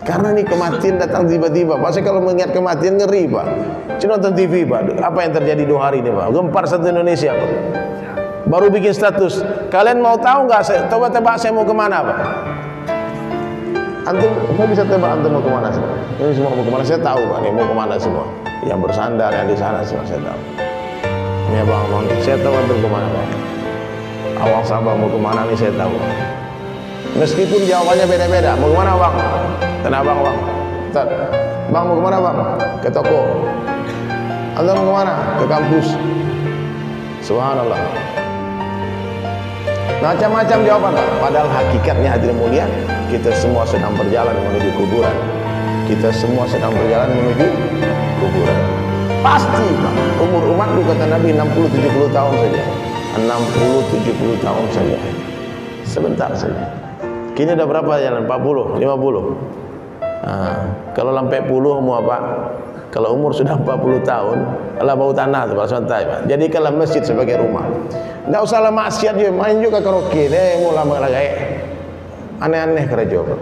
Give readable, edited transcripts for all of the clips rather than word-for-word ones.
Karena nih kematian datang tiba-tiba. Pak, saya kalau mengingat kematian ngeri, Pak. Cuma nonton TV, Pak. Apa yang terjadi 2 hari ini, Pak? Gempar satu Indonesia, Pak. Baru bikin status. Kalian mau tahu nggak? Coba tebak saya mau kemana, Pak? Antum, saya bisa tebak antum mau kemana semua? Ini semua mau kemana? Saya tahu, Pak. Nih mau kemana semua? Yang bersandar, yang di sana semua saya tahu. Ini Bang, saya tahu antum kemana, Pak. Awang Sabah mau kemana nih saya tahu. Meskipun jawabannya beda-beda. Mau kemana, Bang? Kenapa, Bang? Bang mau kemana, Bang? Ke toko. Anda mau kemana? Ke kampus. Subhanallah. Macam-macam jawaban, Pak. Padahal hakikatnya hadirin mulia, kita semua sedang berjalan menuju kuburan. Kita semua sedang berjalan menuju kuburan. Pasti, Pak. Umur umatku kata Nabi 60-70 tahun saja. 60-70 tahun saja. Sebentar saja. Kini udah berapa jalan? 40, 50. Nah, kalau sampai 10 mau apa? Kalau umur sudah 40 tahun, Allah bau tanah tuh, Pak, santai, Pak. Jadikanlah masjid sebagai rumah. Enggak usahlah maksiat dia, main juga karaoke, mulai mengalai. Aneh-aneh kerja, Pak.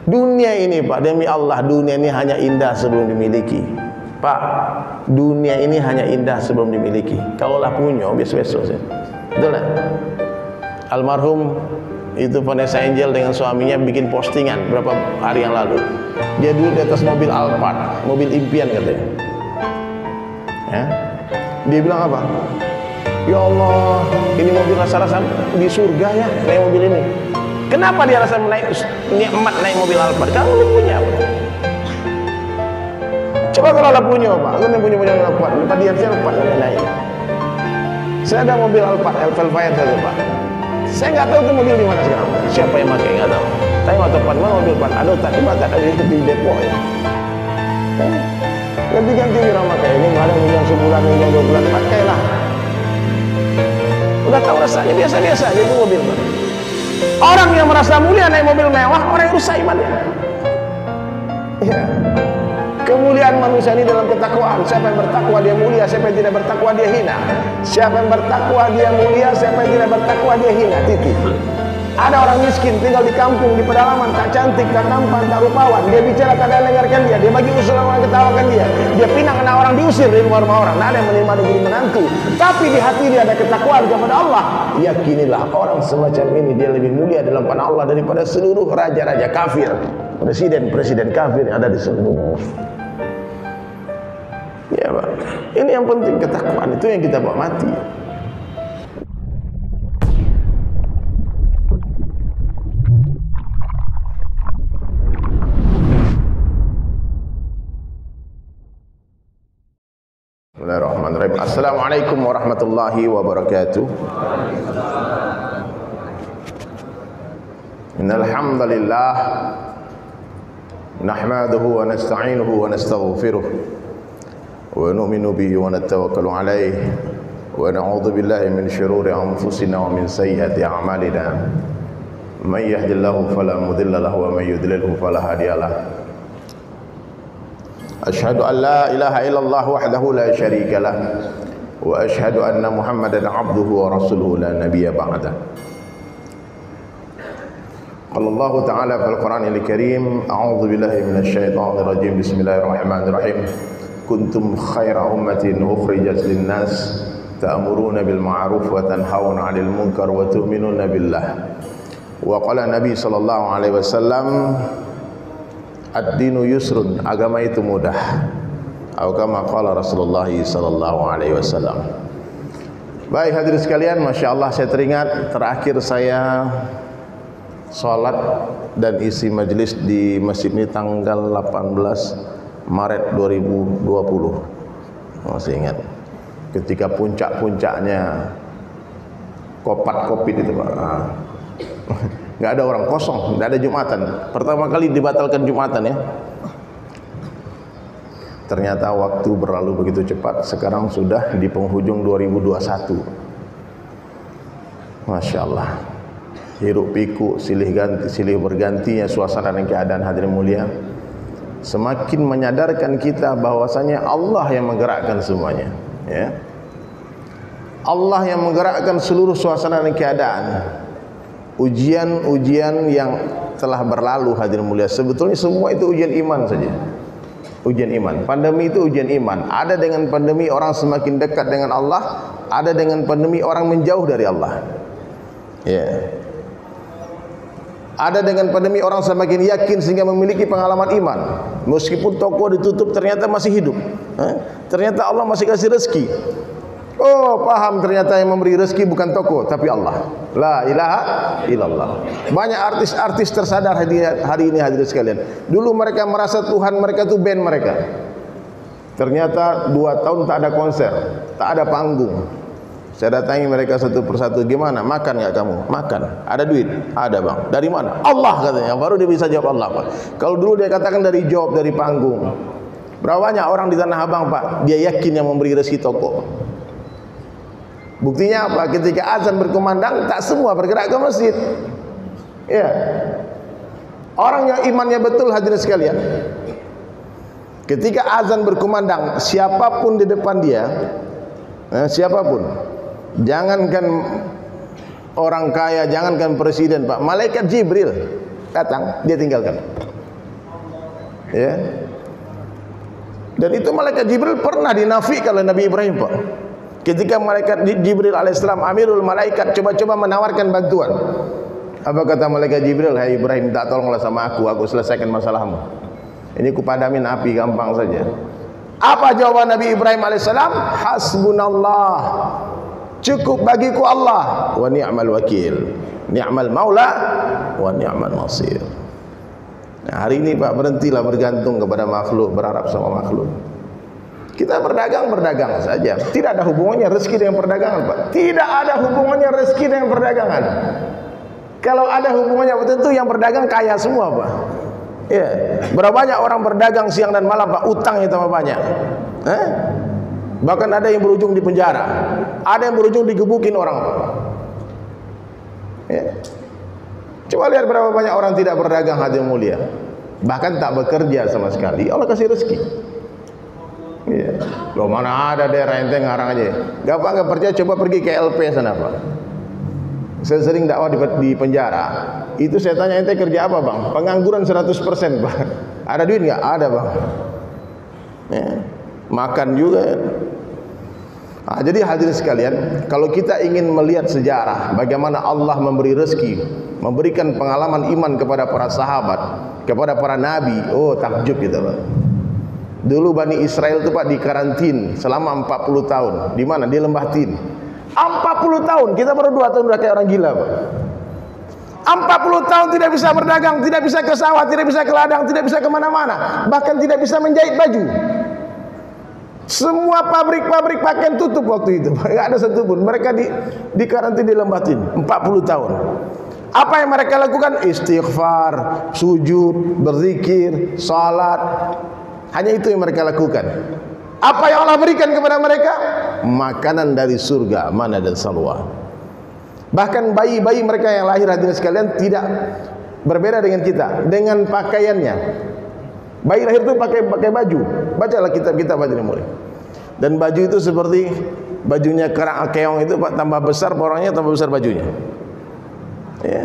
Dunia ini, Pak, demi Allah, dunia ini hanya indah sebelum dimiliki. Pak, dunia ini hanya indah sebelum dimiliki. Kalaulah punya, besok-besok sih. Betul tak? Almarhum itu Vanessa Angel dengan suaminya bikin postingan berapa hari yang lalu. Dia duduk di atas mobil Alphard, mobil impian katanya. Ya. Dia bilang apa? Ya Allah, ini mobil rasa-rasa di surga ya, naik mobil ini. Kenapa dia rasa nikmat naik mobil Alphard? Kamu belum punya, Pak. Coba kalau lah punya, Pak. Aku yang punya Alphard, lepas dia Alphard naik. Saya ada mobil Alphard, Elfire saja, Pak. Saya nggak tahu itu mobil di mana sekarang. Siapa yang pakai nggak tahu. Tapi waktu tempat mana mobil Pak? Ada tak ada di Depok ya. Ganti-ganti orang pakai ini nggak ada yang sebulan, yang 2 bulan pakailah. Udah tahu rasanya biasa-biasa aja itu mobil, Pak. Orang yang merasa mulia naik mobil mewah, orang yang rusak imannya. Ya. Kemuliaan manusia ini dalam ketakwaan. Siapa yang bertakwa dia mulia, siapa yang tidak bertakwa dia hina. Siapa yang bertakwa dia mulia, siapa yang tidak bertakwa dia hina. Titik. Ada orang miskin tinggal di kampung, di pedalaman, tak cantik, tak tampan, tak rupawan. Dia bicara tak ada yang dengarkan dia. Dia bagi usul orang ketawakan dia. Dia pinang kena orang diusir dari rumah orang. Tak ada yang menerima dia jadi menantu. Tapi di hati dia ada ketakwaan kepada Allah. Yakinilah orang semacam ini dia lebih mulia dalam pandangan Allah daripada seluruh raja-raja kafir, presiden-presiden kafir yang ada di seluruh. Ya, Pak. Ini yang penting, ketakwaan itu yang kita bawa mati. Bismillahirrahmanirrahim. Assalamualaikum warahmatullahi wabarakatuh. Innal hamdalillah nahmaduhu wa nasta'inuhu wa nastaghfiruh. ونؤمن به ونتوكل عليه ونعوذ بالله من شرور أنفسنا ومن سيئات أعمالنا من يهد الله فلا مضل له ومن يضلل فلا هادي له أشهد أن لا إله إلا الله وحده لا شريك له وأشهد أن محمدا عبده ورسوله لا نبي بعده قال الله تعالى في القرآن الكريم أعوذ بالله من الشيطان الرجيم بسم الله الرحمن الرحيم kuntum khaira ummatin ukhrijat linnas ta'muruna bil ma'ruf wa tanhauna 'anil munkar wa tu'minuna billah. Wa qala Nabi sallallahu alaihi wasallam ad-dinu yusrun, agama itu mudah. Atau kama qala Rasulullah sallallahu alaihi wasallam. Baik hadirin sekalian, masyaallah saya teringat terakhir saya salat dan isi majelis di masjid ini tanggal 18 Maret 2020. Masih ingat ketika puncak-puncaknya Covid itu, Pak. Nggak ada orang, kosong, nggak ada Jumatan. Pertama kali dibatalkan Jumatan ya. Ternyata waktu berlalu begitu cepat. Sekarang sudah di penghujung 2021. Masya Allah. Hiruk pikuk, silih bergantinya suasana dan keadaan hadirin mulia semakin menyadarkan kita bahwasanya Allah yang menggerakkan semuanya, ya. Allah yang menggerakkan seluruh suasana dan keadaan. Ujian-ujian yang telah berlalu hadirin mulia. Sebetulnya semua itu ujian iman saja. Ujian iman. Pandemi itu ujian iman. Ada dengan pandemi orang semakin dekat dengan Allah, ada dengan pandemi orang menjauh dari Allah. Ya. Ada dengan pandemi orang semakin yakin sehingga memiliki pengalaman iman. Meskipun toko ditutup ternyata masih hidup. Ternyata Allah masih kasih rezeki. Oh, paham, ternyata yang memberi rezeki bukan toko tapi Allah. La ilaha illallah. Banyak artis-artis tersadar hari ini hadirin sekalian. Dulu mereka merasa Tuhan mereka itu band mereka. Ternyata 2 tahun tak ada konser, tak ada panggung. Saya datangi mereka satu persatu, gimana? Makan nggak kamu? Makan. Ada duit? Ada bang. Dari mana? Allah katanya. Baru dia bisa jawab Allah pak. Kalau dulu dia katakan dari job, dari panggung. Berapa banyak orang di Tanah Abang pak? Dia yakin yang memberi rezeki toko. Buktinya apa? Ketika azan berkumandang, tak semua bergerak ke masjid. Ya. Orang yang imannya betul hadirin sekalian. Ketika azan berkumandang, siapapun di depan dia, siapapun. Jangankan orang kaya, jangankan presiden pak, malaikat Jibril datang, dia tinggalkan. Ya. Dan itu malaikat Jibril pernah dinafikan oleh Nabi Ibrahim pak. Ketika malaikat Jibril alaihissalam, amirul malaikat, coba-coba menawarkan bantuan. Apa kata malaikat Jibril? Hai Ibrahim, tak tolonglah sama aku selesaikan masalahmu. Ini kupadamin api gampang saja. Apa jawaban Nabi Ibrahim alaihissalam? Hasbunallah. Cukup bagiku Allah, wa ni'mal wakil, ni'mal maula, wa ni'mal nasir. Nah, hari ini pak, berhentilah bergantung kepada makhluk, berharap sama makhluk. Kita berdagang saja. Tidak ada hubungannya rezeki dengan perdagangan pak. Tidak ada hubungannya rezeki dengan perdagangan. Kalau ada hubungannya, tentu yang berdagang kaya semua pak. Ya, berapa banyak orang berdagang siang dan malam pak, utangnya tambah banyak. Bahkan ada yang berujung di penjara, ada yang berujung digebukin orang. Ya. Coba lihat berapa banyak orang tidak berdagang hadirin mulia, bahkan tak bekerja sama sekali. Allah kasih rezeki. Ya. Loh, mana ada daerah ente ngarang aja. Gak percaya, coba pergi ke LP sana pak. Saya sering dakwah di penjara. Itu saya tanya, ente kerja apa bang? Pengangguran 100% pak. Ada duit nggak? Ada bang. Ya. Makan juga. Nah, jadi hadirin sekalian, kalau kita ingin melihat sejarah bagaimana Allah memberi rezeki, memberikan pengalaman iman kepada para sahabat, kepada para nabi, oh takjub gitu Pak. Dulu Bani Israel itu Pak dikarantin selama 40 tahun. Di mana? Di Lembah Tin. 40 tahun, kita baru 2 tahun udah kayak orang gila Pak. 40 tahun tidak bisa berdagang, tidak bisa ke sawah, tidak bisa ke ladang, tidak bisa kemana-mana, bahkan tidak bisa menjahit baju. Semua pabrik-pabrik pakaian tutup waktu itu, nggak ada satupun. Mereka di karantina di Lembah Tin 40 tahun. Apa yang mereka lakukan? Istighfar, sujud, berzikir, salat. Hanya itu yang mereka lakukan. Apa yang Allah berikan kepada mereka? Makanan dari surga, mana dan salwa. Bahkan bayi-bayi mereka yang lahir hadirin sekalian tidak berbeda dengan kita, dengan pakaiannya. Bayi lahir itu pakai baju. Bacalah kitab-kitab hadirin mulia. Dan baju itu seperti bajunya kerang keong itu Pak, tambah besar porongnya, tambah besar bajunya. Ya.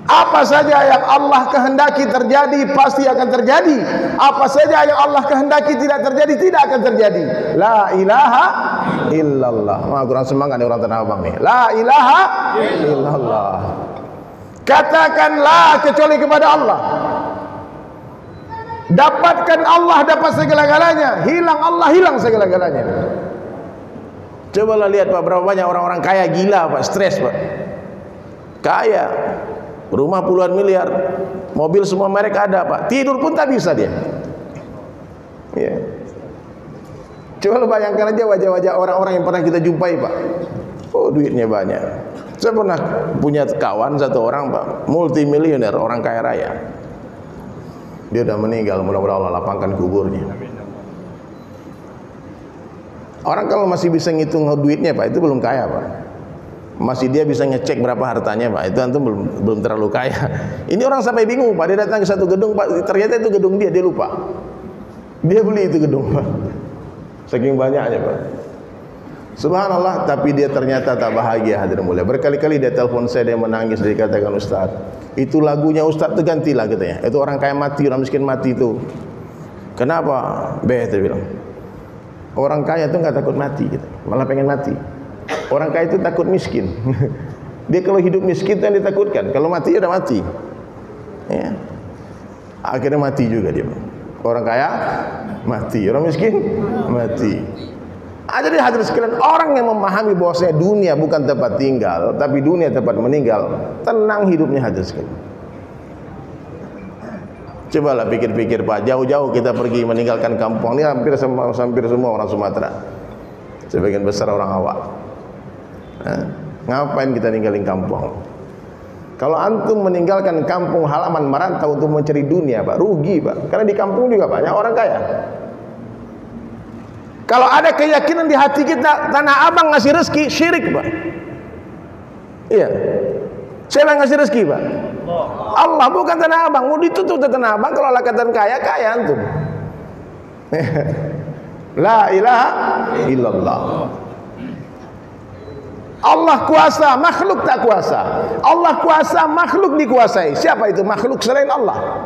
Apa saja yang Allah kehendaki terjadi pasti akan terjadi. Apa saja yang Allah kehendaki tidak terjadi tidak akan terjadi. La ilaha illallah. Wah, kurang semangat nih orang Tanah Abang nih. La ilaha illallah. Katakan la kecuali kepada Allah. Dapatkan Allah, dapat segala-galanya. Hilang Allah, hilang segala-galanya. Cobalah lihat Pak, berapa banyak orang-orang kaya gila Pak, stres Pak. Kaya, rumah puluhan miliar, mobil semua merek ada Pak, tidur pun tak bisa dia. Ya. Coba bayangkan aja wajah-wajah orang-orang yang pernah kita jumpai Pak. Oh, duitnya banyak. Saya pernah punya kawan satu orang Pak, multimilioner, orang kaya raya. Dia sudah meninggal, mudah-mudahan Allah lapangkan kuburnya. Orang kalau masih bisa ngitung duitnya Pak, itu belum kaya Pak. Masih dia bisa ngecek berapa hartanya Pak, itu antum belum terlalu kaya. Ini orang sampai bingung Pak, dia datang ke satu gedung Pak, ternyata itu gedung dia lupa. Dia beli itu gedung Pak, saking banyaknya Pak. Subhanallah, tapi dia ternyata tak bahagia hadirin mulia. Berkali-kali dia telepon saya, dia menangis, dia katakan, Ustaz, itu lagunya Ustaz itu gantilah katanya. Itu orang kaya mati, orang miskin mati itu. Kenapa? Dia bilang, orang kaya itu nggak takut mati gitu. Malah pengen mati. Orang kaya itu takut miskin. Dia kalau hidup miskin itu yang ditakutkan. Kalau mati, udah mati ya. Akhirnya mati juga dia. Orang kaya mati, orang miskin mati. Jadi hadirin sekalian, orang yang memahami bahwasanya dunia bukan tempat tinggal, tapi dunia tempat meninggal, tenang hidupnya hadirin sekalian. Cobalah pikir-pikir Pak, jauh-jauh kita pergi meninggalkan kampung. Ini hampir semua orang Sumatera, sebagian besar orang awak. Ngapain kita ninggalin kampung? Kalau antum meninggalkan kampung halaman merantau untuk mencari dunia, Pak, rugi Pak. Karena di kampung juga banyak orang kaya. Kalau ada keyakinan di hati kita Tanah Abang ngasih rezeki, syirik Pak. Iya. Siapa yang ngasih rezeki Pak? Allah, bukan Tanah Abang. Mau ditutup Tanah Abang kalau lakatan kaya, kaya antum. La ilaha illallah. Allah kuasa, makhluk tak kuasa. Allah kuasa, makhluk dikuasai. Siapa itu makhluk selain Allah?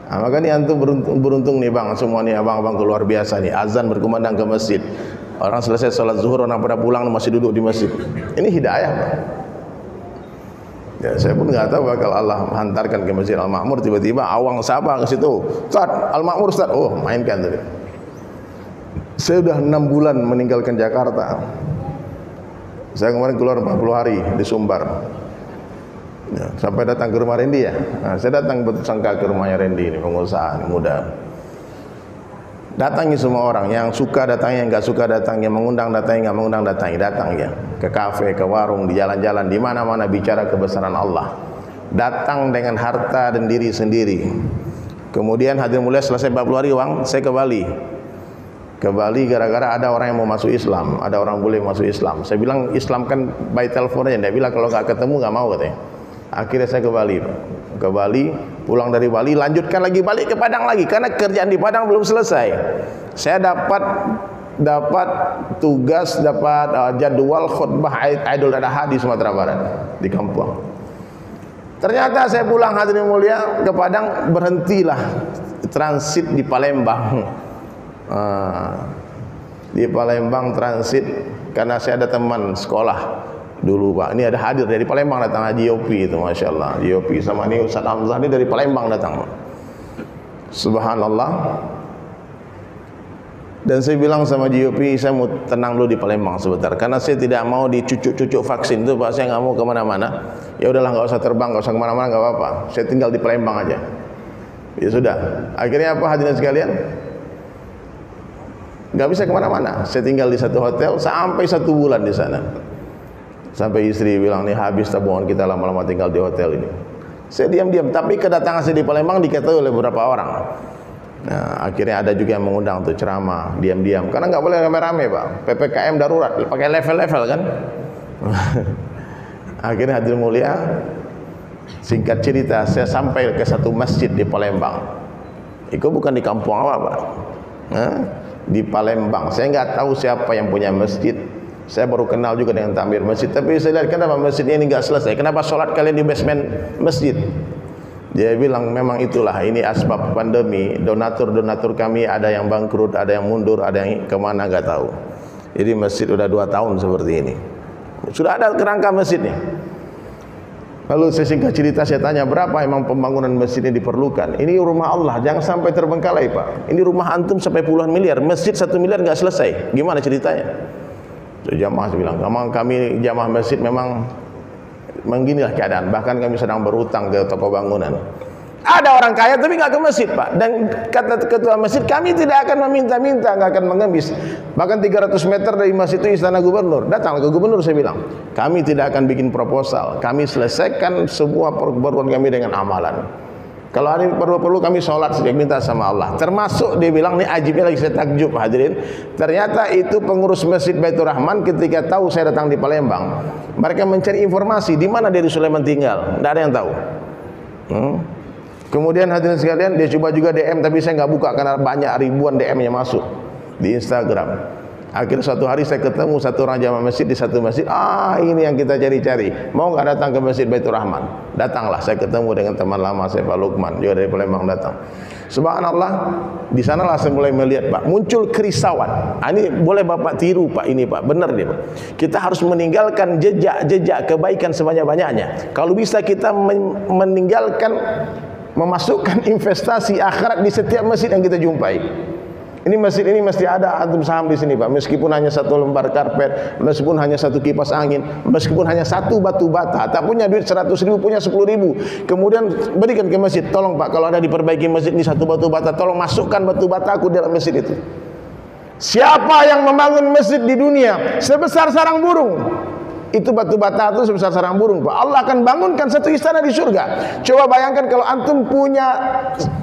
Nah, maka ini antum beruntung nih bang, semua nih abang-abang luar biasa nih. Azan berkumandang ke masjid, orang selesai sholat zuhur, orang pada pulang masih duduk di masjid. Ini hidayah bang. Ya, saya pun nggak tahu bakal Allah hantarkan ke Masjid Al-Ma'mur, tiba-tiba awang Sabah ke situ, Ustaz, Al-Ma'mur Ustaz, oh mainkan tadi. Saya sudah 6 bulan meninggalkan Jakarta. Saya kemarin keluar 40 hari di Sumbar. Ya, sampai datang ke rumah Randy ya. Nah, saya datang bersangka ke rumahnya Randy ini, pengusaha muda. Datangi semua orang, yang suka datangi, yang nggak suka datangi, yang mengundang datangi, nggak mengundang datangi, datang ya. Ke kafe, ke warung, di jalan-jalan, di mana-mana bicara kebesaran Allah. Datang dengan harta dan diri sendiri. Kemudian hadirin mulia, selesai 40 hari uang, saya ke Bali. Ke Bali gara-gara ada orang yang mau masuk Islam, ada orang boleh masuk Islam. Saya bilang Islam kan by telepon aja. Dia bilang kalau nggak ketemu nggak mau katanya. Akhirnya saya ke Bali, pulang dari Bali, lanjutkan lagi balik ke Padang lagi, karena kerjaan di Padang belum selesai. Saya dapat tugas, dapat jadwal khutbah Idul Adha di Sumatera Barat, di kampung. Ternyata saya pulang hadirin mulia ke Padang, berhentilah transit di Palembang. Di Palembang transit karena saya ada teman sekolah dulu Pak, ini ada hadir dari Palembang datang, Haji Yopi itu, Masya Allah, Yopi sama ini Ustaz Hamzah ini dari Palembang datang, subhanallah. Dan saya bilang sama Haji Yopi, saya mau tenang dulu di Palembang sebentar, karena saya tidak mau dicucuk-cucuk vaksin itu Pak, saya nggak mau kemana-mana. Ya udahlah, nggak usah terbang, nggak usah kemana-mana, nggak apa-apa, saya tinggal di Palembang aja. Ya sudah, akhirnya apa hadirin sekalian, nggak bisa kemana-mana, saya tinggal di satu hotel sampai 1 bulan di sana. Sampai istri bilang, nih habis tabungan kita lama-lama tinggal di hotel ini. Saya diam-diam, tapi kedatangan saya di Palembang diketahui oleh beberapa orang. Nah, akhirnya ada juga yang mengundang untuk ceramah, diam-diam. Karena nggak boleh rame-rame Pak, PPKM darurat, pakai level-level kan. Akhirnya hadirin mulia, singkat cerita, saya sampai ke satu masjid di Palembang. Itu bukan di kampung awak Pak, di Palembang. Saya nggak tahu siapa yang punya masjid. Saya baru kenal juga dengan takmir masjid, tapi saya lihat kenapa masjidnya ini nggak selesai, kenapa sholat kalian di basement masjid. Dia bilang memang itulah, ini asbab pandemi, donatur kami ada yang bangkrut, ada yang mundur, ada yang kemana nggak tahu. Jadi masjid udah 2 tahun seperti ini, sudah ada kerangka masjidnya. Lalu saya singkat cerita, saya tanya berapa emang pembangunan masjid ini diperlukan. Ini rumah Allah, jangan sampai terbengkalai Pak. Ini rumah antum sampai puluhan miliar, masjid 1 miliar nggak selesai, gimana ceritanya? Jamaah bilang, memang kami jamaah masjid memang beginilah keadaan, bahkan kami sedang berutang ke toko bangunan. Ada orang kaya tapi nggak ke masjid Pak, dan kata ketua masjid, kami tidak akan meminta-minta, nggak akan mengemis. Bahkan 300 meter dari masjid itu istana gubernur. Datang ke gubernur, saya bilang, kami tidak akan bikin proposal, kami selesaikan semua perbuatan kami dengan amalan. Kalau ada perlu kami sholat saja, minta sama Allah. Termasuk dia bilang, nih ajibnya lagi, saya takjub hadirin. Ternyata itu pengurus Masjid Baitur Rahman ketika tahu saya datang di Palembang, mereka mencari informasi di mana Dedi Sulaiman tinggal. Tidak ada yang tahu. Kemudian hadirin sekalian, dia coba juga DM, tapi saya nggak buka karena banyak ribuan DM yang masuk. di Instagram. Akhirnya suatu hari saya ketemu satu orang jamaah masjid di satu masjid. Ini yang kita cari-cari. Mau nggak datang ke Masjid Baitur Rahman? Datanglah. Saya ketemu dengan teman lama saya, Pak Lukman, juga dari Palembang datang. Subhanallah, di sanalah saya mulai melihat, Pak, muncul kerisauan. Ini boleh Bapak tiru, Pak, ini Pak, benar nih Pak. Kita harus meninggalkan jejak-jejak kebaikan sebanyak-banyaknya. Kalau bisa kita meninggalkan, memasukkan investasi akhirat di setiap masjid yang kita jumpai. Ini masjid ini mesti ada antum saham di sini Pak. Meskipun hanya satu lembar karpet, meskipun hanya satu kipas angin, meskipun hanya satu batu bata, tak punya duit 100.000, punya 10.000, kemudian berikan ke masjid. Tolong Pak, kalau ada diperbaiki masjid ini satu batu bata, tolong masukkan batu bata aku dalam masjid itu. Siapa yang membangun masjid di dunia sebesar sarang burung, itu batu bata itu sebesar sarang burung, Pak. Allah akan bangunkan satu istana di surga. Coba bayangkan kalau antum punya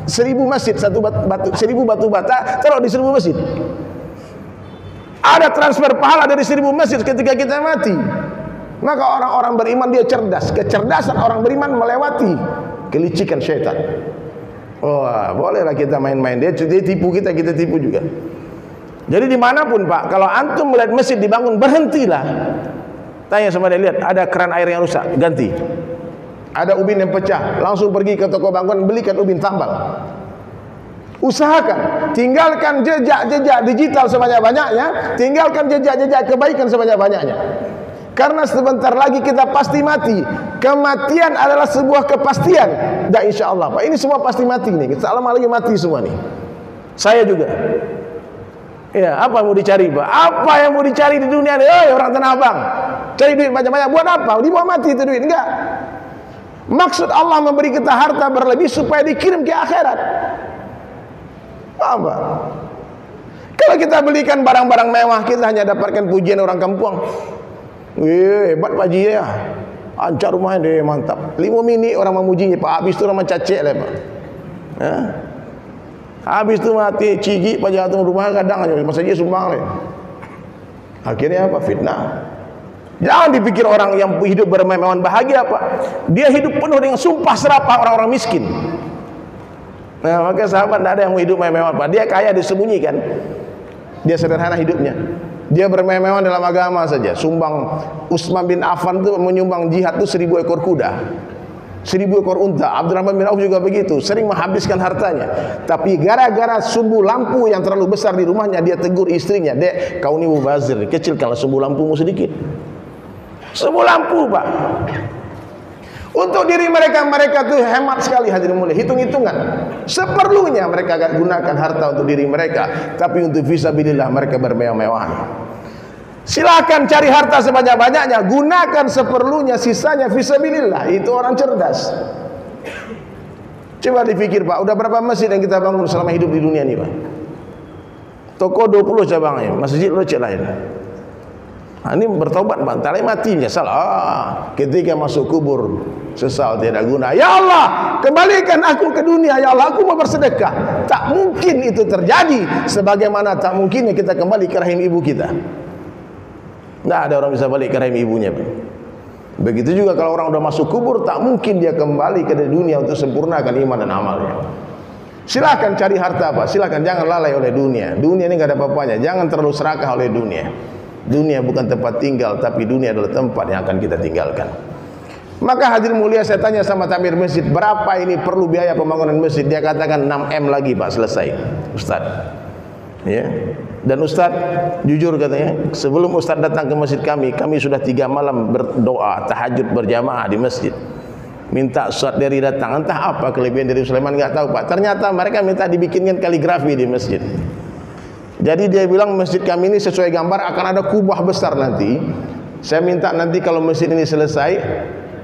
1000 masjid, 1000 batu bata, taruh di 1000 masjid. Ada transfer pahala dari 1000 masjid ketika kita mati. Maka orang-orang beriman dia cerdas. Kecerdasan orang beriman melewati kelicikan syaitan. Wah, bolehlah kita main-main. Dia tipu kita, kita tipu juga. Jadi dimanapun Pak, kalau antum melihat masjid dibangun, berhentilah. Tanya sama dia, lihat ada keran air yang rusak, ganti. Ada ubin yang pecah, langsung pergi ke toko bangunan, belikan ubin tambal. Usahakan, tinggalkan jejak-jejak digital sebanyak-banyaknya, tinggalkan jejak-jejak kebaikan sebanyak-banyaknya. Karena sebentar lagi kita pasti mati. Kematian adalah sebuah kepastian. Dan insya Allah, Pak, ini semua pasti mati nih. Kita lama lagi mati semua nih. Saya juga. Ya, apa yang mau dicari, Pak? Apa yang mau dicari di dunia ini? Orang Tanah Abang, cari duit banyak-banyak buat apa? Dibawa mati itu duit, enggak. Maksud Allah memberi kita harta berlebih supaya dikirim ke akhirat. Paham, Pak? Kalau kita belikan barang-barang mewah, kita hanya dapatkan pujian orang kampung. Wih, hebat Pak Ji ya. Ancar rumahnya deh, mantap. 5 minit orang memujinya, Pak. Habis itu orang mencacek lah, Pak. Ya. Habis itu mati cigi Pak Jatuh rumah kadang aja masa dia sumbang nih. Akhirnya apa? Fitnah. Jangan dipikir orang yang hidup bermewah bahagia Pak. Dia hidup penuh dengan sumpah serapah orang-orang miskin. Nah, maka sahabat tidak ada yang hidup mewah Pak. Dia kaya disembunyikan. Dia sederhana hidupnya. Dia bermewah dalam agama saja. Sumbang Utsman bin Affan itu menyumbang jihad itu 1000 ekor kuda. 1000 ekor unta. Abdurrahman bin Auf juga begitu, sering menghabiskan hartanya. Tapi gara-gara sumbu lampu yang terlalu besar di rumahnya, dia tegur istrinya, "Dek, kau ini mubazir, kecil kalau sumbu lampumu sedikit." Sumbu lampu, Pak. Untuk diri mereka tuh hemat sekali hadirin mulia, hitung-hitungan. Seperlunya mereka gunakan harta untuk diri mereka, tapi untuk fisabilillah mereka bermewah-mewahan. Silakan cari harta sebanyak-banyaknya, gunakan seperlunya, sisanya fisabilillah. Itu orang cerdas. Coba dipikir Pak, udah berapa masjid yang kita bangun selama hidup di dunia ini Pak? Toko 20 cabangnya, masjid lo cek lain. Nah, ini bertobat Pak, tak mati nyesal. Ketika masuk kubur sesal tidak guna. Ya Allah, kembalikan aku ke dunia. Ya Allah, aku mau bersedekah. Tak mungkin itu terjadi, sebagaimana tak mungkinnya kita kembali ke rahim ibu kita. Tidak ada orang bisa balik ke rahim ibunya. Begitu juga kalau orang sudah masuk kubur, tak mungkin dia kembali ke dunia untuk sempurnakan iman dan amalnya. Silakan cari harta Pak, silakan, jangan lalai oleh dunia. Dunia ini tidak ada apa-apanya. Jangan terlalu serakah oleh dunia. Dunia bukan tempat tinggal, tapi dunia adalah tempat yang akan kita tinggalkan. Maka hadirin mulia, saya tanya sama takmir masjid, berapa ini perlu biaya pembangunan masjid? Dia katakan 6M lagi Pak, selesai Ustaz. Ya. Dan Ustaz jujur katanya, sebelum Ustaz datang ke masjid kami sudah 3 malam berdoa tahajud berjamaah di masjid, minta Ustaz dari datang. Entah apa kelebihan dari Sulaiman, nggak tahu Pak. Ternyata mereka minta dibikinkan kaligrafi di masjid. Jadi dia bilang masjid kami ini sesuai gambar akan ada kubah besar nanti. Saya minta nanti kalau masjid ini selesai,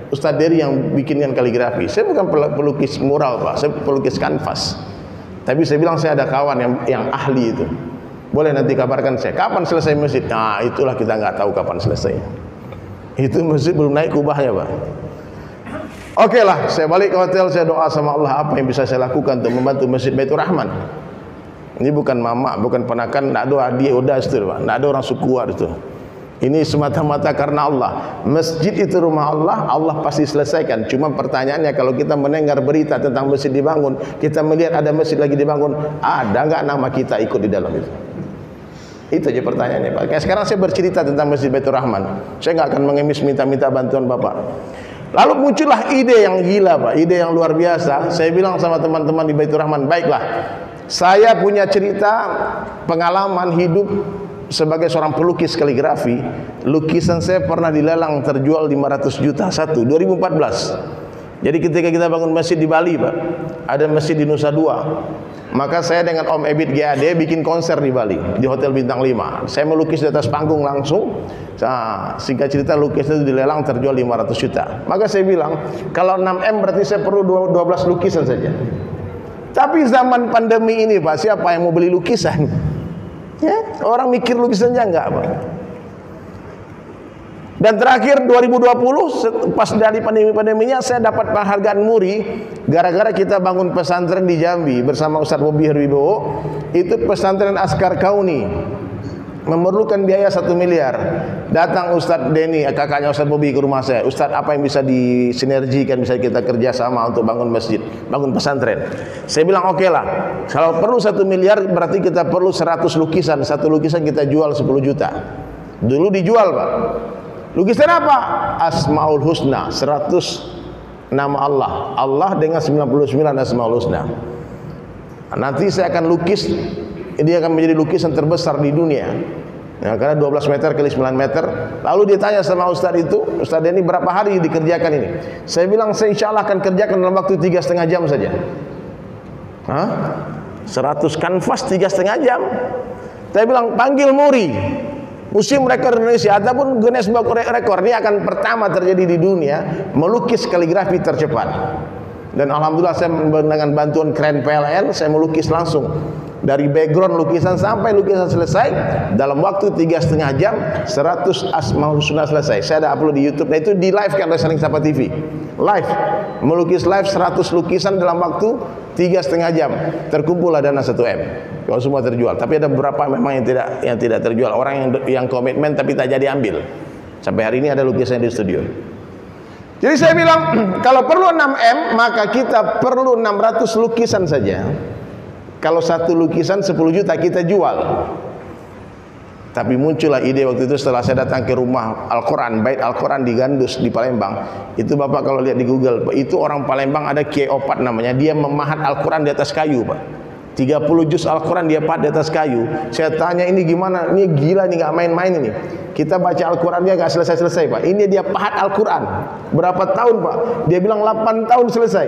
Ustaz Dery yang bikinkan kaligrafi. Saya bukan pelukis mural Pak, saya pelukis kanvas. Tapi saya bilang saya ada kawan yang ahli itu. Boleh nanti kabarkan saya kapan selesai masjid. Nah, itulah kita nggak tahu kapan selesai. Itu masjid belum naik kubahnya Pak. Oke lah, saya balik ke hotel, saya doa sama Allah apa yang bisa saya lakukan untuk membantu Masjid Baitur Rahman. Ini bukan mama, bukan ponakan, tidak ada adik odas itu Pak, tidak ada orang sukuar itu. Ini semata-mata karena Allah. Masjid itu rumah Allah, Allah pasti selesaikan. Cuma pertanyaannya, kalau kita mendengar berita tentang masjid dibangun, kita melihat ada masjid lagi dibangun, ada nggak nama kita ikut di dalam itu? Itu aja pertanyaannya Pak. Kayak sekarang saya bercerita tentang Masjid Baitur Rahman. Saya nggak akan mengemis minta bantuan Bapak. Lalu muncullah ide yang gila Pak, ide yang luar biasa. Saya bilang sama teman-teman di Baitur Rahman, baiklah, saya punya cerita pengalaman hidup sebagai seorang pelukis kaligrafi. Lukisan saya pernah dilelang terjual 500 juta satu, 2014. Jadi ketika kita bangun masjid di Bali Pak, ada masjid di Nusa Dua, maka saya dengan Om Ebit GAD bikin konser di Bali, di Hotel Bintang 5. Saya melukis di atas panggung langsung. Nah, singkat cerita lukisan itu dilelang terjual 500 juta. Maka saya bilang, kalau 6M berarti saya perlu 12 lukisan saja. Tapi zaman pandemi ini Pak, siapa yang mau beli lukisan? Ya, orang mikir lukisannya enggak Pak. Dan terakhir 2020 pas dari pandeminya saya dapat penghargaan MURI gara-gara kita bangun pesantren di Jambi bersama Ustadz Bobi Herwibowo. Itu pesantren Askar Kauni memerlukan biaya 1 miliar. Datang Ustadz Denny, kakaknya Ustadz Bobi ke rumah saya. Ustadz, apa yang bisa disinergikan, bisa kita kerjasama untuk bangun masjid, bangun pesantren? Saya bilang oke lah. Kalau perlu 1 miliar berarti kita perlu 100 lukisan. Satu lukisan kita jual 10 juta. Dulu dijual Pak. Lukisan apa? Asmaul Husna, 100 nama Allah. Allah dengan 99 Asmaul Husna. Nanti saya akan lukis, ini akan menjadi lukisan terbesar di dunia. Ya, karena 12 meter kali 9 meter. Lalu ditanya sama Ustadz itu, Ustadz ini berapa hari dikerjakan ini? Saya bilang saya insya Allah akan kerjakan dalam waktu 3,5 jam saja. Hah? 100 kanvas 3,5 jam. Saya bilang panggil MURI, Museum Rekor Indonesia ataupun Guinness Book Record, ini akan pertama terjadi di dunia melukis kaligrafi tercepat. Dan alhamdulillah saya dengan bantuan keren PLN saya melukis langsung dari background lukisan sampai lukisan selesai dalam waktu 3,5 jam. 100 Asmaul Husna selesai. Saya ada upload di YouTube. Nah, itu di live kan oleh Saling Sapa TV. Live melukis live 100 lukisan dalam waktu 3,5 jam. Terkumpullah dana 1M. Kalau semua terjual. Tapi ada beberapa memang yang tidak terjual. Orang yang komitmen tapi tak jadi ambil. Sampai hari ini ada lukisan di studio. Jadi saya bilang kalau perlu 6M maka kita perlu 600 lukisan saja. Kalau satu lukisan 10 juta kita jual. Tapi muncullah ide waktu itu setelah saya datang ke rumah Al-Quran, Bait Al-Quran di Gandus di Palembang. Itu Bapak kalau lihat di Google, itu orang Palembang ada Kiai Opat namanya, dia memahat Al-Quran di atas kayu Pak. 30 juz Al-Quran dia pahat di atas kayu. Saya tanya ini gimana? Ini gila, ini gak main-main ini. Kita baca Al-Qurannya gak selesai-selesai Pak. Ini dia pahat Al-Quran. Berapa tahun Pak? Dia bilang 8 tahun selesai.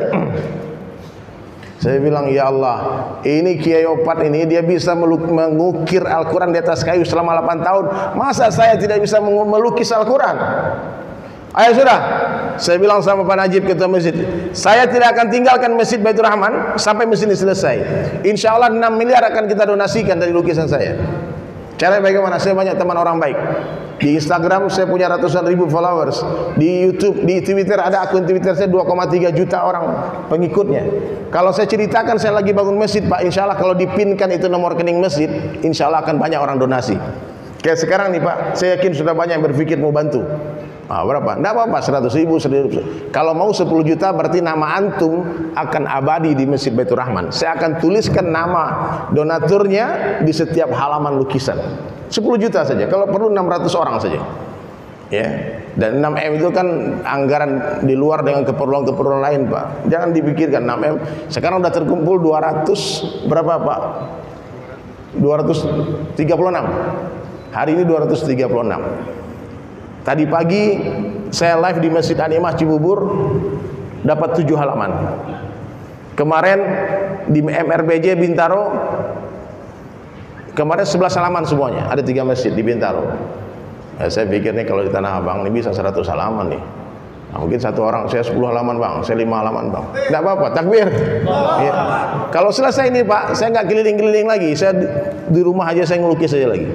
Saya bilang ya Allah, ini Kiai Opat ini dia bisa mengukir Al-Quran di atas kayu selama 8 tahun. Masa saya tidak bisa melukis Al-Quran? Ayo sudah, saya bilang sama Pak Najib ketua masjid, saya tidak akan tinggalkan Masjid Baitur Rahman sampai masjid ini selesai. Insya Allah 6 miliar akan kita donasikan dari lukisan saya. Caranya bagaimana? Saya banyak teman orang baik. Di Instagram saya punya ratusan ribu followers. Di YouTube, di Twitter ada akun Twitter saya 2,3 juta orang pengikutnya. Kalau saya ceritakan saya lagi bangun masjid Pak, insya Allah kalau dipinkan itu nomor rekening masjid, insya Allah akan banyak orang donasi. Kayak sekarang nih Pak, saya yakin sudah banyak yang berpikir mau bantu. Berapa? Tidak apa-apa, 100 ribu, 100 ribu. Kalau mau 10 juta berarti nama antum akan abadi di Masjid Baitur Rahman. Saya akan tuliskan nama donaturnya di setiap halaman lukisan. 10 juta saja, kalau perlu 600 orang saja. Ya. Dan 6M itu kan anggaran di luar dengan keperluan-keperluan lain Pak. Jangan dipikirkan 6M. Sekarang sudah terkumpul 200 berapa Pak? 236. Hari ini 236. Tadi pagi saya live di Masjid An-Ni'mah Cibubur dapat 7 halaman. Kemarin di MRBJ Bintaro kemarin 11 halaman semuanya. Ada 3 masjid di Bintaro. Ya, saya pikir nih kalau di Tanah Abang ini bisa 100 halaman nih. Nah, mungkin satu orang saya 10 halaman Bang, saya 5 halaman Bang. Tidak apa-apa, takbir. Ya. Kalau selesai ini Pak, saya nggak keliling-keliling lagi. Saya di rumah aja saya ngelukis aja lagi.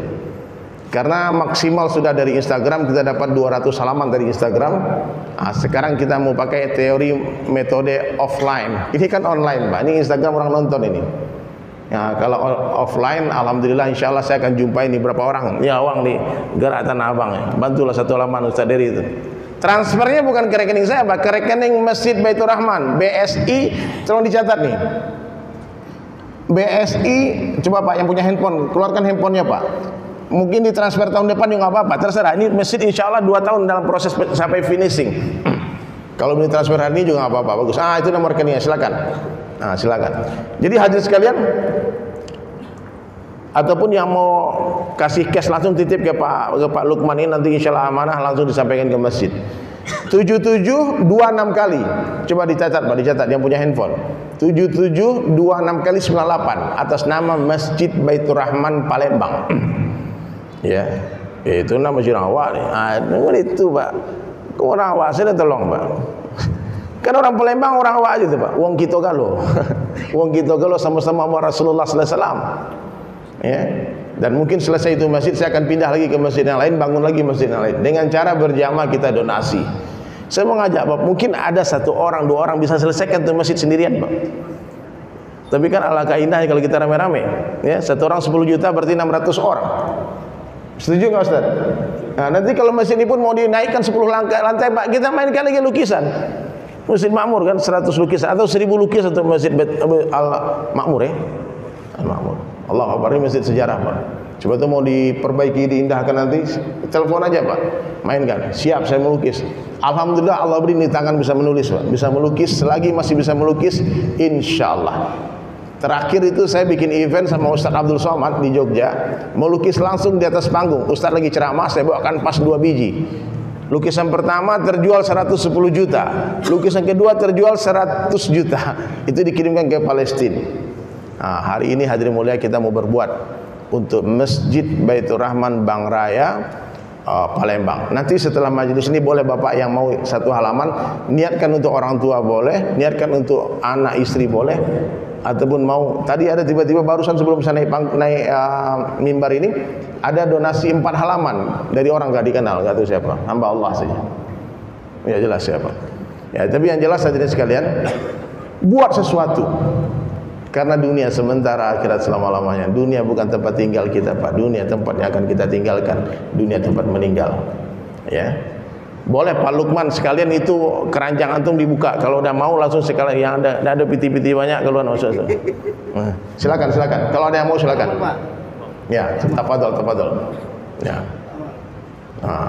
Karena maksimal sudah dari Instagram kita dapat 200 halaman dari Instagram. Nah, sekarang kita mau pakai teori metode offline. Ini kan online Pak. Ini Instagram orang nonton ini. Ya, kalau offline, alhamdulillah insya Allah saya akan jumpai nih berapa orang. Ya uang nih Gerak Tanah Abang ya. Bantulah 1 halaman Ustaz Dery itu. Transfernya bukan ke rekening saya Pak, ke rekening Masjid Baitur Rahman, BSI. Tolong dicatat nih. BSI, coba Pak yang punya handphone, keluarkan handphonenya Pak. mungkin ditransfer tahun depan juga nggak apa-apa, terserah. Ini masjid insya Allah 2 tahun dalam proses sampai finishing. Kalau beli transfer hari ini juga nggak apa-apa, bagus. Itu nomor rekeningnya, silakan. Silakan. Jadi hadirin sekalian, ataupun yang mau kasih cash langsung titip ke Pak Lukman ini, nanti insya Allah amanah langsung disampaikan ke masjid. 7726 kali. Coba dicatat Pak, dicatat yang punya handphone. 7726 kali 98 atas nama Masjid Baitur Rahman Palembang. Ya, itu nama Masjid awak nih. Itu Pak. Orang awak saya tolong Pak. Kan orang Palembang orang awak aja tuh Pak. Wong kita galo. Wong kita galo sama-sama sama Rasulullah sallallahu alaihi wasallam. Ya. Dan mungkin selesai itu masjid saya akan pindah lagi ke masjid yang lain, bangun lagi masjid yang lain. Dengan cara berjamaah kita donasi. Saya mau ngajak Pak, mungkin ada 1 orang 2 orang bisa selesaikan tuh masjid sendirian Pak. Tapi kan alangkah indahnya kalau kita rame-rame. Ya, 1 orang 10 juta berarti 600 orang. Setuju nggak Ustaz? Nah, nanti kalau masjid ini pun mau dinaikkan 10 lantai Pak, kita mainkan lagi lukisan. Masjid Makmur kan 100 lukisan atau 1000 lukisan untuk Masjid Al-Makmur ya. Al-Makmur. Allah Akbar, ini masjid sejarah Pak. Coba tuh mau diperbaiki, diindahkan nanti, telepon aja Pak. Mainkan, siap saya melukis. Alhamdulillah Allah beri ini tangan bisa menulis Pak. Bisa melukis, selagi masih bisa melukis, insya Allah. Terakhir itu saya bikin event sama Ustaz Abdul Somad di Jogja, melukis langsung di atas panggung. Ustaz lagi ceramah, saya bawakan pas 2 biji. Lukisan pertama terjual 110 juta, lukisan kedua terjual 100 juta. Itu dikirimkan ke Palestina. Hari ini hadirin mulia kita mau berbuat untuk Masjid Baitur Rahman Bang Raya Palembang. Nanti setelah majelis ini boleh Bapak yang mau 1 halaman, niatkan untuk orang tua boleh, niatkan untuk anak istri boleh, ataupun mau tadi ada tiba-tiba barusan sebelum saya naik mimbar ini ada donasi 4 halaman dari orang gak dikenal, gak tahu siapa, hamba Allah saja. Ya jelas siapa. Ya tapi yang jelas hadirin sekalian, buat sesuatu. Karena dunia sementara, akhirat selama-lamanya. Dunia bukan tempat tinggal kita Pak. Dunia tempat yang akan kita tinggalkan. Dunia tempat meninggal. Ya. Boleh Pak Lukman sekalian itu keranjang antum dibuka. Kalau udah mau langsung sekalian yang ada piti-piti banyak keluar usah. Silakan. Kalau ada yang mau silakan. Ya, tafadhol. Ya.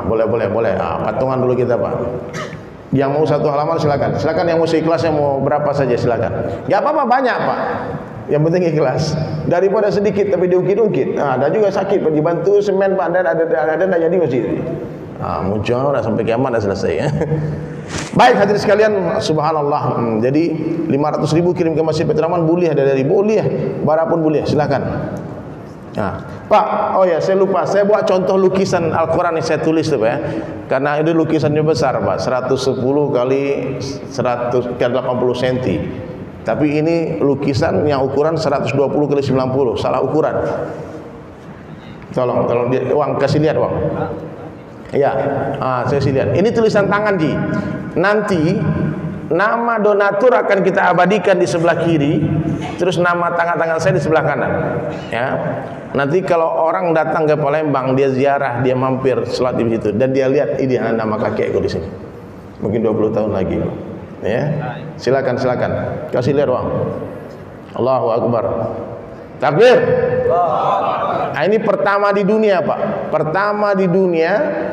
Boleh. Patungan dulu kita Pak. Yang mau 1 halaman silakan. Silakan yang mau seikhlas, yang mau berapa saja silakan. Enggak apa-apa banyak Pak. Yang penting ikhlas. Daripada sedikit tapi diungkit-ungkit. Ada juga sakit Pak, dibantu semen Pak, ada enggak jadi masjid. Muncul udah sampai kiamat dah selesai ya. Baik hadirin sekalian, subhanallah. Jadi 500.000 kirim ke Masjid Baitur Rahman boleh, ada dari boleh, berapapun boleh, silakan. Pak, oh ya saya lupa, saya buat contoh lukisan Al-Quran yang saya tulis tuh Pak ya. Karena ini lukisannya besar Pak, 110 kali 180 cm. Tapi ini lukisan yang ukuran 120 kali 90, salah ukuran. Tolong dia, Wang kasih lihat Wang. Ya, saya kasih lihat. Ini tulisan tangan Ji. Nanti nama donatur akan kita abadikan di sebelah kiri, terus nama tangan saya di sebelah kanan. Ya. Nanti kalau orang datang ke Palembang, dia ziarah, dia mampir salat di situ dan dia lihat ini nama kakekku di sini. Mungkin 20 tahun lagi. Ya. Silakan. Kasih lihat Bang. Allahu Akbar. Takbir. Ini pertama di dunia, Pak. Pertama di dunia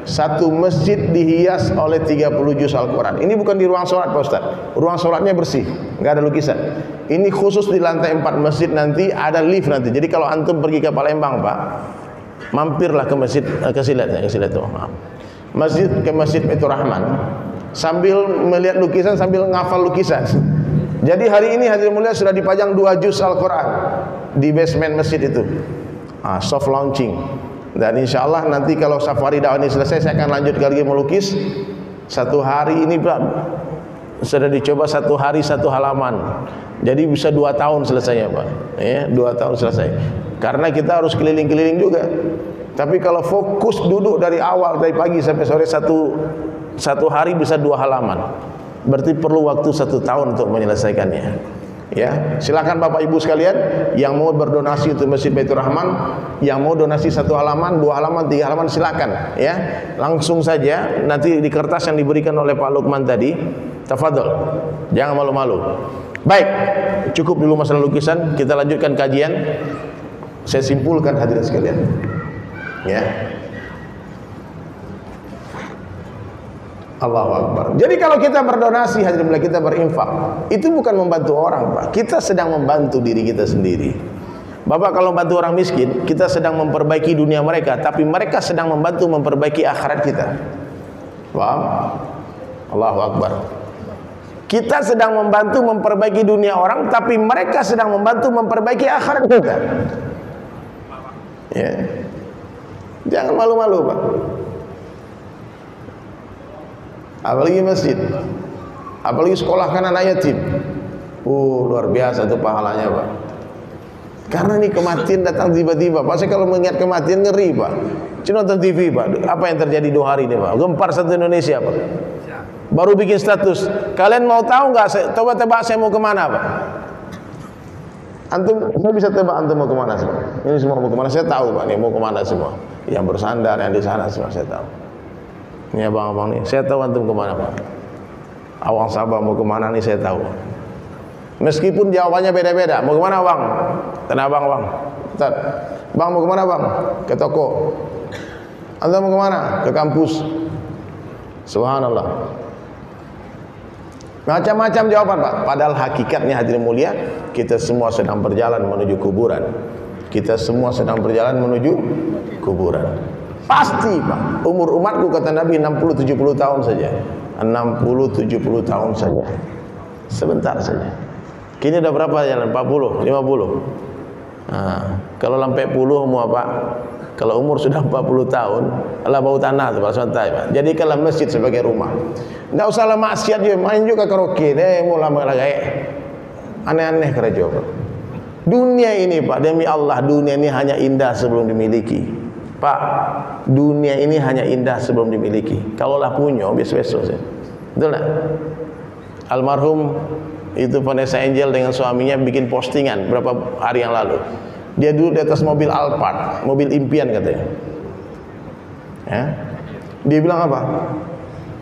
satu masjid dihias oleh 30 juz Al-Quran. Ini bukan di ruang sholat Pak Ustaz. Ruang sholatnya bersih, nggak ada lukisan. Ini khusus di lantai 4 masjid, nanti ada lift nanti. Jadi kalau antum pergi ke Palembang Pak, mampirlah ke masjid, kasih lihat tuh. Masjid Baitur Rahman, sambil melihat lukisan, sambil ngafal lukisan. Jadi hari ini hadirin mulia sudah dipajang 2 juz Al-Quran di basement masjid itu. Soft launching. Dan insya Allah nanti kalau safari dakwah ini selesai, saya akan lanjut lagi melukis. 1 hari ini Pak sudah dicoba 1 hari 1 halaman. Jadi bisa 2 tahun selesainya Pak. Ya, 2 tahun selesai. Karena kita harus keliling-keliling juga. Tapi kalau fokus duduk dari awal, dari pagi sampai sore satu hari bisa 2 halaman. Berarti perlu waktu 1 tahun untuk menyelesaikannya. Ya, silakan Bapak Ibu sekalian yang mau berdonasi untuk Masjid Baitur Rahman, yang mau donasi 1 halaman, 2 halaman, 3 halaman silakan ya. Langsung saja nanti di kertas yang diberikan oleh Pak Lukman tadi. Tafadhol. Jangan malu-malu. Baik, cukup dulu masalah lukisan, kita lanjutkan kajian. Saya simpulkan hadirin sekalian. Ya. Allahu Akbar. Jadi kalau kita berdonasi, hadirin kita berinfak, itu bukan membantu orang, Pak. Kita sedang membantu diri kita sendiri. Bapak kalau membantu orang miskin, kita sedang memperbaiki dunia mereka, tapi mereka sedang membantu memperbaiki akhirat kita. Paham? Allahu Akbar. Kita sedang membantu memperbaiki dunia orang, tapi mereka sedang membantu memperbaiki akhirat kita. Ya. Jangan malu-malu, Pak. Apalagi masjid, apalagi sekolahkan anak yatim. Luar biasa itu pahalanya, Pak. Karena ini kematian datang tiba-tiba, Pak. Saya kalau mengingat kematian ngeri, Pak. Cuma nonton TV, Pak. Apa yang terjadi 2 hari ini, Pak? Gempar satu Indonesia, Pak. Baru bikin status. Kalian mau tahu nggak? Coba tebak saya mau kemana, Pak? Antum, saya bisa tebak antum mau kemana semua. Ini semua mau kemana? Saya tahu, Pak. Nih mau kemana semua? Yang bersandar, yang di sana semua saya tahu. Ini abang-abang nih, saya tahu antum kemana, Pak. Awang Sabah mau kemana nih saya tahu. Meskipun jawabannya beda-beda. Mau kemana, Bang? Tanah Abang, Bang. Ustaz, Bang mau kemana, Bang? Ke toko. Antum mau kemana? Ke kampus. Subhanallah. Macam-macam jawaban, Pak. Padahal hakikatnya hadirin mulia, kita semua sedang berjalan menuju kuburan. Kita semua sedang berjalan menuju kuburan. Pasti, Pak. Umur umatku kata Nabi 60-70 tahun saja. 60-70 tahun saja. Sebentar saja. Kini udah berapa jalan? 40, 50. Nah, kalau sampai 10 mau apa? Kalau umur sudah 40 tahun, Allah bau tanah tuh, Pak, santai, Pak. Jadikanlah masjid sebagai rumah. Enggak usahlah maksiat juga, main juga karaoke. Mau lama lagi. Aneh-aneh kerja, Pak. Dunia ini, Pak, demi Allah, dunia ini hanya indah sebelum dimiliki. Pak, dunia ini hanya indah sebelum dimiliki. Kalaulah punya, besok-besok sih. Betul tak? Almarhum itu Vanessa Angel dengan suaminya bikin postingan berapa hari yang lalu. Dia duduk di atas mobil Alphard, mobil impian katanya. Ya. Dia bilang apa?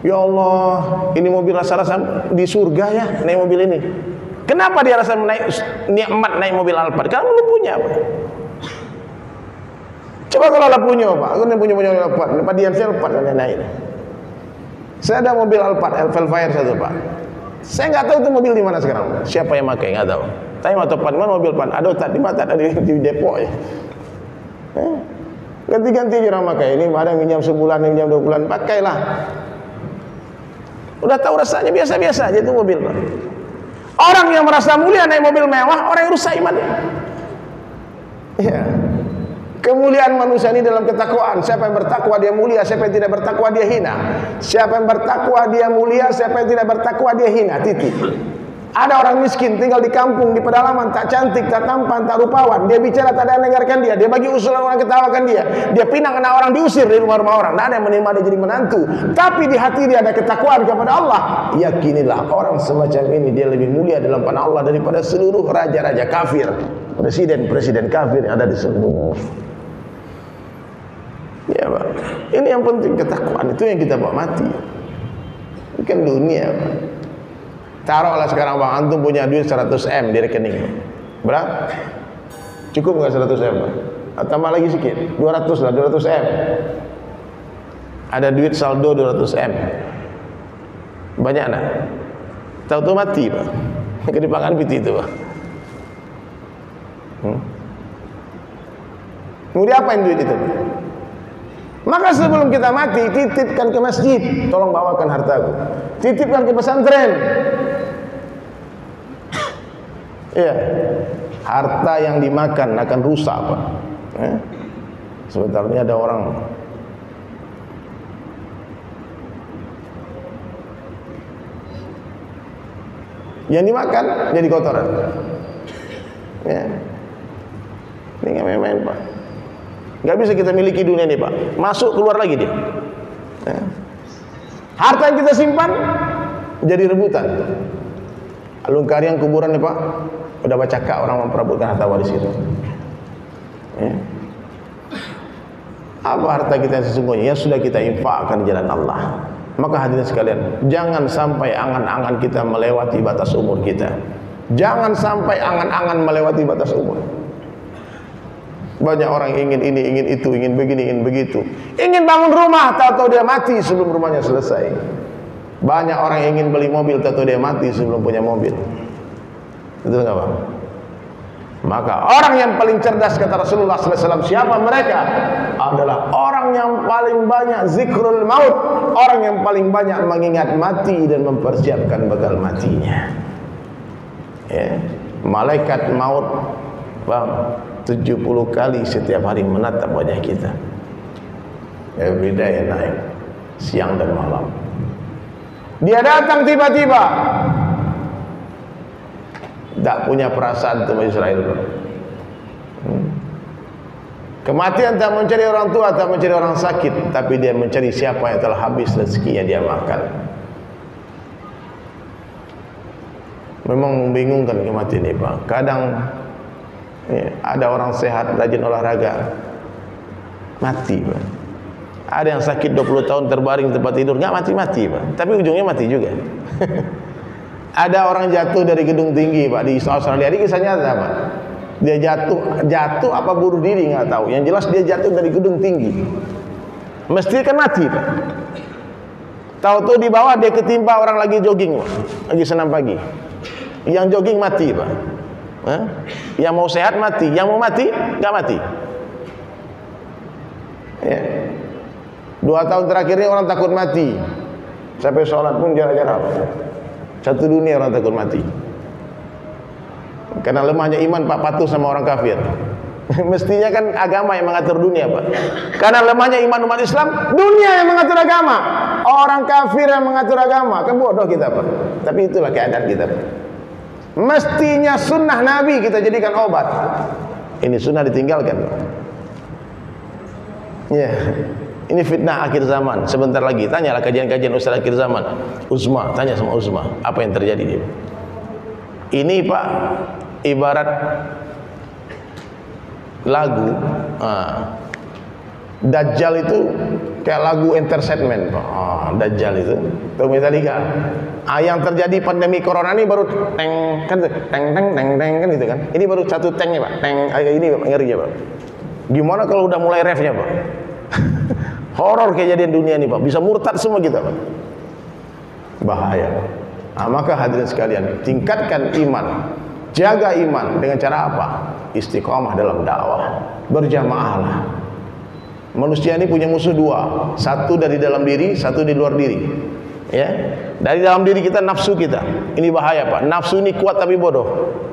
Ya Allah, ini mobil rasa-rasa di surga ya, naik mobil ini. Kenapa dia rasa nikmat naik mobil Alphard? Karena belum punya, Pak. Coba kalau lah punya, Pak. Aku punya Alphard. Pak Dian saya Alphard naik. Saya ada mobil Alphard, Velfire satu, Pak. Saya nggak tahu itu mobil di mana sekarang. Siapa yang pakai nggak tahu. Tapi mau tepat mana mobil Pan? Ada tak di mata ada di Depok ya. Ganti-ganti orang pakai. Ini ada minjam sebulan, minjam 2 bulan, pakailah. Udah tahu rasanya biasa-biasa aja itu mobil, Pak. Orang yang merasa mulia naik mobil mewah, orang yang rusak imannya. Ya. Kemuliaan manusia ini dalam ketakwaan. Siapa yang bertakwa dia mulia, siapa yang tidak bertakwa dia hina. Siapa yang bertakwa dia mulia, siapa yang tidak bertakwa dia hina. Titik. Ada orang miskin tinggal di kampung, di pedalaman, tak cantik, tak tampan, tak rupawan. Dia bicara tak ada yang dengarkan dia. Dia bagi usulan orang ketawakan dia. Dia pinang anak orang, diusir dari rumah-rumah orang. Tak ada yang menerima dia jadi menantu. Tapi di hati dia ada ketakwaan kepada Allah. Yakinilah orang semacam ini dia lebih mulia dalam pandangan Allah daripada seluruh raja-raja kafir, presiden-presiden kafir yang ada di seluruh dunia. Ya, Pak. Ini yang penting, ketakwaan itu yang kita bawa mati. Bukan dunia, Pak. Taruhlah sekarang, Bang, antum punya duit 100 M di rekening. Berapa? Cukup enggak 100 M, Pak? Tambah lagi sedikit. 200 lah, 200 M. Ada duit saldo 200 M. Banyak nak? Tahu-tahu mati, Pak. Kedipangan piti itu, Pak. Mau diapain duit itu, Pak? Maka sebelum kita mati, titipkan ke masjid. Tolong bawakan hartaku. Titipkan ke pesantren. Iya. Harta yang dimakan akan rusak, Pak. Sebentar ini ada orang. Yang dimakan jadi kotoran. Ya. Ini nggak main-main, Pak. Nggak bisa kita miliki dunia ini, Pak. Masuk keluar lagi dia. Ya. Harta yang kita simpan jadi rebutan. Alun-kariang kuburan nih, Pak. Udah baca kak orang memperebutkan harta waris itu. Ya. Apa harta kita sesungguhnya? Ya sudah kita infakkan di jalan Allah. Maka hadirin sekalian, jangan sampai angan-angan kita melewati batas umur kita. Jangan sampai angan-angan melewati batas umur. Banyak orang ingin ini, ingin itu, ingin begini, ingin begitu. Ingin bangun rumah, tahu-tahu dia mati sebelum rumahnya selesai. Banyak orang yang ingin beli mobil, tahu-tahu dia mati sebelum punya mobil. Betul nggak Bang? Maka orang yang paling cerdas, kata Rasulullah SAW, siapa mereka? Adalah orang yang paling banyak zikrul maut, orang yang paling banyak mengingat mati dan mempersiapkan bekal matinya. Ya. Malaikat maut Bang 70 kali setiap hari menatap wajah kita. Every day and night, siang dan malam. Dia datang tiba-tiba, tak punya perasaan untuk Israel. Kematian tak mencari orang tua, tak mencari orang sakit, tapi dia mencari siapa yang telah habis rezekinya dia makan. Memang membingungkan kematian ini Pak. Kadang ya, ada orang sehat, rajin olahraga, mati Pak. Ada yang sakit 20 tahun terbaring tempat tidur, nggak mati-mati Pak, tapi ujungnya mati juga. Ada orang jatuh dari gedung tinggi Pak di Australia. Ini kisahnya apa Pak? Dia jatuh apa bunuh diri nggak tahu. Yang jelas dia jatuh dari gedung tinggi. Mesti kan mati Pak. Tahu-tahu di bawah dia ketimpa orang lagi jogging Pak, lagi senam pagi. Yang jogging mati Pak. Yang mau sehat mati, yang mau mati nggak mati. Ya. 2 tahun terakhir ini orang takut mati. Sampai sholat pun jarak-jarak. Satu dunia orang takut mati. Karena lemahnya iman Pak, patuh sama orang kafir. Mestinya kan agama yang mengatur dunia Pak. Karena lemahnya iman umat Islam, dunia yang mengatur agama. Orang kafir yang mengatur agama. Kan bodoh kita Pak. Tapi itulah keadaan kita Pak. Mestinya sunnah Nabi kita jadikan obat. Ini sunnah ditinggalkan Pak. Ya. Ini fitnah akhir zaman. Sebentar lagi tanyalah kajian-kajian Ustaz akhir zaman. Uzma, tanya sama Uzma, apa yang terjadi dia? Ini Pak, ibarat lagu. Dajjal itu kayak lagu entertainment Pak. Dajjal itu. Tuh Metallica. Yang terjadi pandemi corona ini baru teng kan kan gitu kan. Ini baru satu tengnya Pak. Teng ini ngeri ya Pak. Gimana kalau udah mulai refnya Pak? Horor kejadian dunia ini Pak, bisa murtad semua kita Pak. Bahaya. Maka hadirin sekalian, tingkatkan iman, jaga iman dengan cara apa? Istiqomah dalam dakwah, berjamaahlah. Manusia ini punya musuh 2, satu dari dalam diri, satu di luar diri. Ya, dari dalam diri kita nafsu kita. Ini bahaya Pak. Nafsu ini kuat tapi bodoh.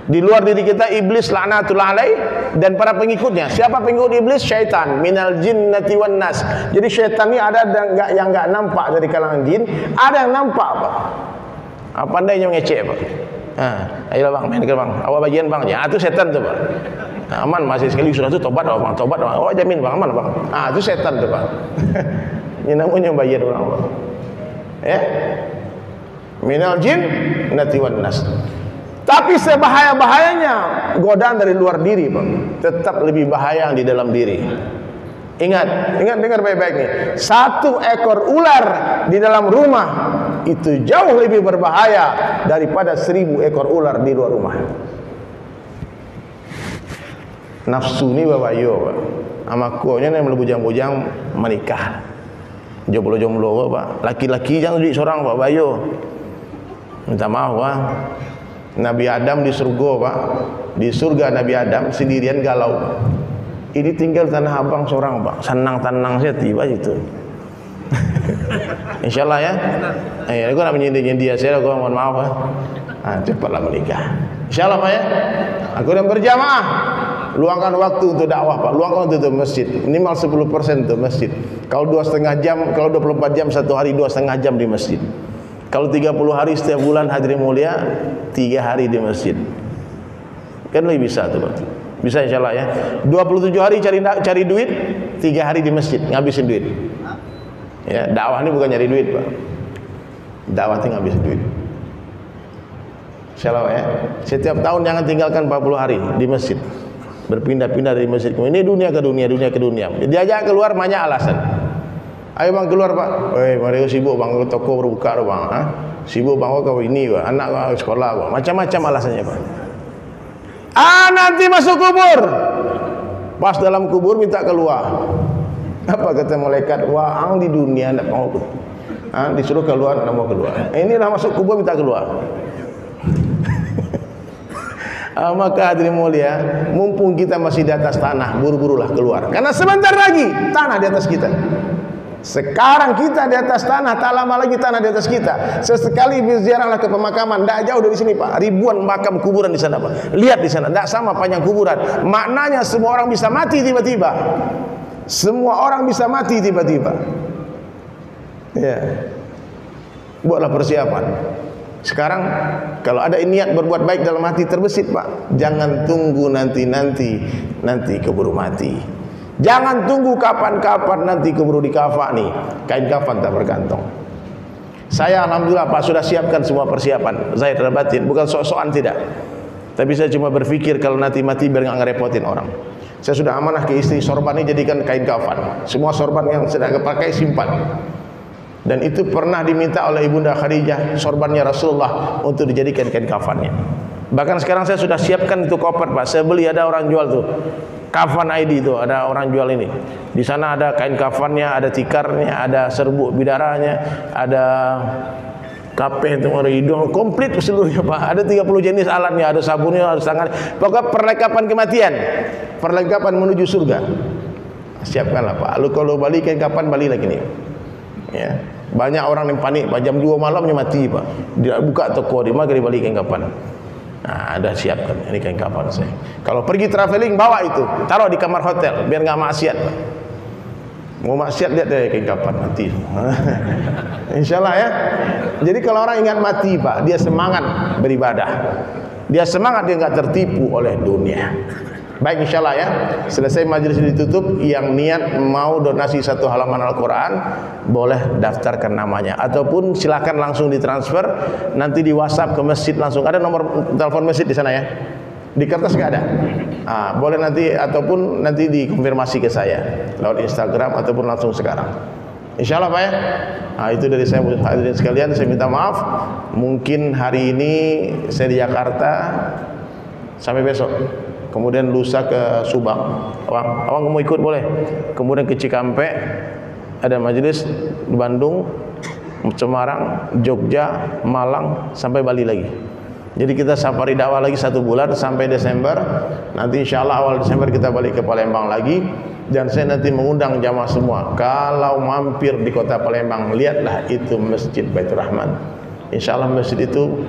Di luar diri kita iblis laknatullah alaih dan para pengikutnya. Siapa pengikut iblis? Syaitan, minal jinnati wan nas. Jadi syaitan ini ada yang enggak nampak dari kalangan jin, ada yang nampak Pak. Pandainya mengecek Pak. Ayolah Bang, main ke Bang. Awak bagian Bang. Ya, itu setan tuh Pak. Aman masih sekali sudah itu tobat Bang, tobat Bang. Oh jamin Bang, aman Bang. Itu setan tuh Pak. Ini namanya bagian orang Pak. Ya. Minal jinnati wan nas. Tapi sebahaya-bahayanya godaan dari luar diri Pak, tetap lebih bahaya yang di dalam diri. Ingat dengar baik-baik nih. 1 ekor ular di dalam rumah itu jauh lebih berbahaya daripada 1000 ekor ular di luar rumah. Nafsu ni babayo Pak. Amakonya yang melebujang-bujang menikah. Jomblo-jomblo Pak. Laki-laki jangan jadi seorang Pak bayo. Minta maaf Pak. Nabi Adam di surga Pak. Di surga Nabi Adam sendirian galau. Ini tinggal Tanah Abang seorang Pak. Senang-tenang saya tiba itu. Insyaallah ya. Aku nak menyindir dia, saya aku mohon maaf Pak. Cepatlah menikah. Insyaallah Pak ya. Aku dan berjamaah. Luangkan waktu untuk dakwah Pak. Luangkan untuk masjid. Minimal 10% untuk masjid. Kalau 2,5 jam, kalau 24 jam satu hari 2,5 jam di masjid. Kalau 30 hari setiap bulan hadirin mulia 3 hari di masjid. Kan lebih bisa tuh Pak. Bisa insyaallah ya. 27 hari cari duit, 3 hari di masjid ngabisin duit. Ya, dakwah ini bukan nyari duit Pak. Dakwah itu ngabisin duit. Insyaallah ya. Setiap tahun jangan tinggalkan 40 hari di masjid. Berpindah-pindah dari masjid. Ini dunia ke dunia, dunia ke dunia. Diajak keluar banyak alasan. Ayo Bang keluar Pak. Mari sibuk Bang, toko berbuka Bang. Sibuk Bang, kau ini Bang, anak sekolah, Bang. Macam-macam alasannya, Pak. Nanti masuk kubur. Pas dalam kubur minta keluar. Apa kata malaikat? Waang di dunia tidak mau keluar. Disuruh keluar, tidak mau keluar. Inilah masuk kubur minta keluar. Maka hadirin mulia, mumpung kita masih di atas tanah, buru-burulah keluar. Karena sebentar lagi tanah di atas kita. Sekarang kita di atas tanah, tak lama lagi tanah di atas kita. Sesekali berziarahlah ke pemakaman, tidak jauh dari sini Pak. Ribuan makam kuburan di sana Pak. Lihat di sana, tidak sama panjang kuburan. Maknanya semua orang bisa mati tiba-tiba. Semua orang bisa mati tiba-tiba. Ya, buatlah persiapan. Sekarang kalau ada niat berbuat baik dalam hati terbesit Pak, jangan tunggu nanti keburu mati. Jangan tunggu kapan-kapan nanti keburu dikafani. Kain kafan tak berkantong. Saya alhamdulillah Pak sudah siapkan semua persiapan zahir dan batin, bukan sok-sokan tidak. Tapi saya cuma berpikir kalau nanti mati biar nggak ngerepotin orang. Saya sudah amanah ke istri, sorban ini jadikan kain kafan. Semua sorban yang sedang kepakai simpan. Dan itu pernah diminta oleh Ibunda Khadijah, sorbannya Rasulullah, untuk dijadikan kain kafannya. Bahkan sekarang saya sudah siapkan itu koper Pak. Saya beli, ada orang jual tuh kafan ID itu, ada orang jual ini. Di sana ada kain kafannya, ada tikarnya, ada serbuk bidaranya, ada kapeh untuk hidung, komplit seluruhnya Pak. Ada 30 jenis alatnya, ada sabunnya, ada tangan. Pokoknya perlengkapan kematian, perlengkapan menuju surga. Siapkanlah Pak. Lalu kalau balik kain kapan, balik lagi nih. Ya. Banyak orang yang panik, jam 2 malamnya mati Pak. Dia buka toko, dia maghrib balik kain kapan. Nah, ada siapkan, ini kain kapan saya. Kalau pergi traveling bawa itu, taruh di kamar hotel biar nggak maksiat Pak. Mau maksiat lihat deh kain kapan mati. Insyaallah ya. Jadi kalau orang ingat mati Pak, dia semangat beribadah. Dia semangat, dia nggak tertipu oleh dunia. Baik, insyaallah ya. Selesai majelis ditutup, yang niat mau donasi 1 halaman Al-Quran boleh daftarkan namanya, ataupun silakan langsung ditransfer nanti di WhatsApp ke masjid langsung. Ada nomor telepon masjid di sana ya. Di kertas nggak ada. Boleh nanti, ataupun nanti dikonfirmasi ke saya lewat Instagram ataupun langsung sekarang. Insyaallah Pak ya. Itu dari saya hadirin sekalian. Saya minta maaf. Mungkin hari ini saya di Jakarta sampai besok. Kemudian lusa ke Subang. Awang mau ikut boleh. Kemudian ke Cikampek ada majelis, di Bandung, Semarang, Jogja, Malang, sampai Bali lagi. Jadi kita safari dakwah lagi 1 bulan sampai Desember. Nanti insyaallah awal Desember kita balik ke Palembang lagi. Dan saya nanti mengundang jamaah semua, kalau mampir di kota Palembang, lihatlah itu Masjid Baitur Rahman. Insyaallah masjid itu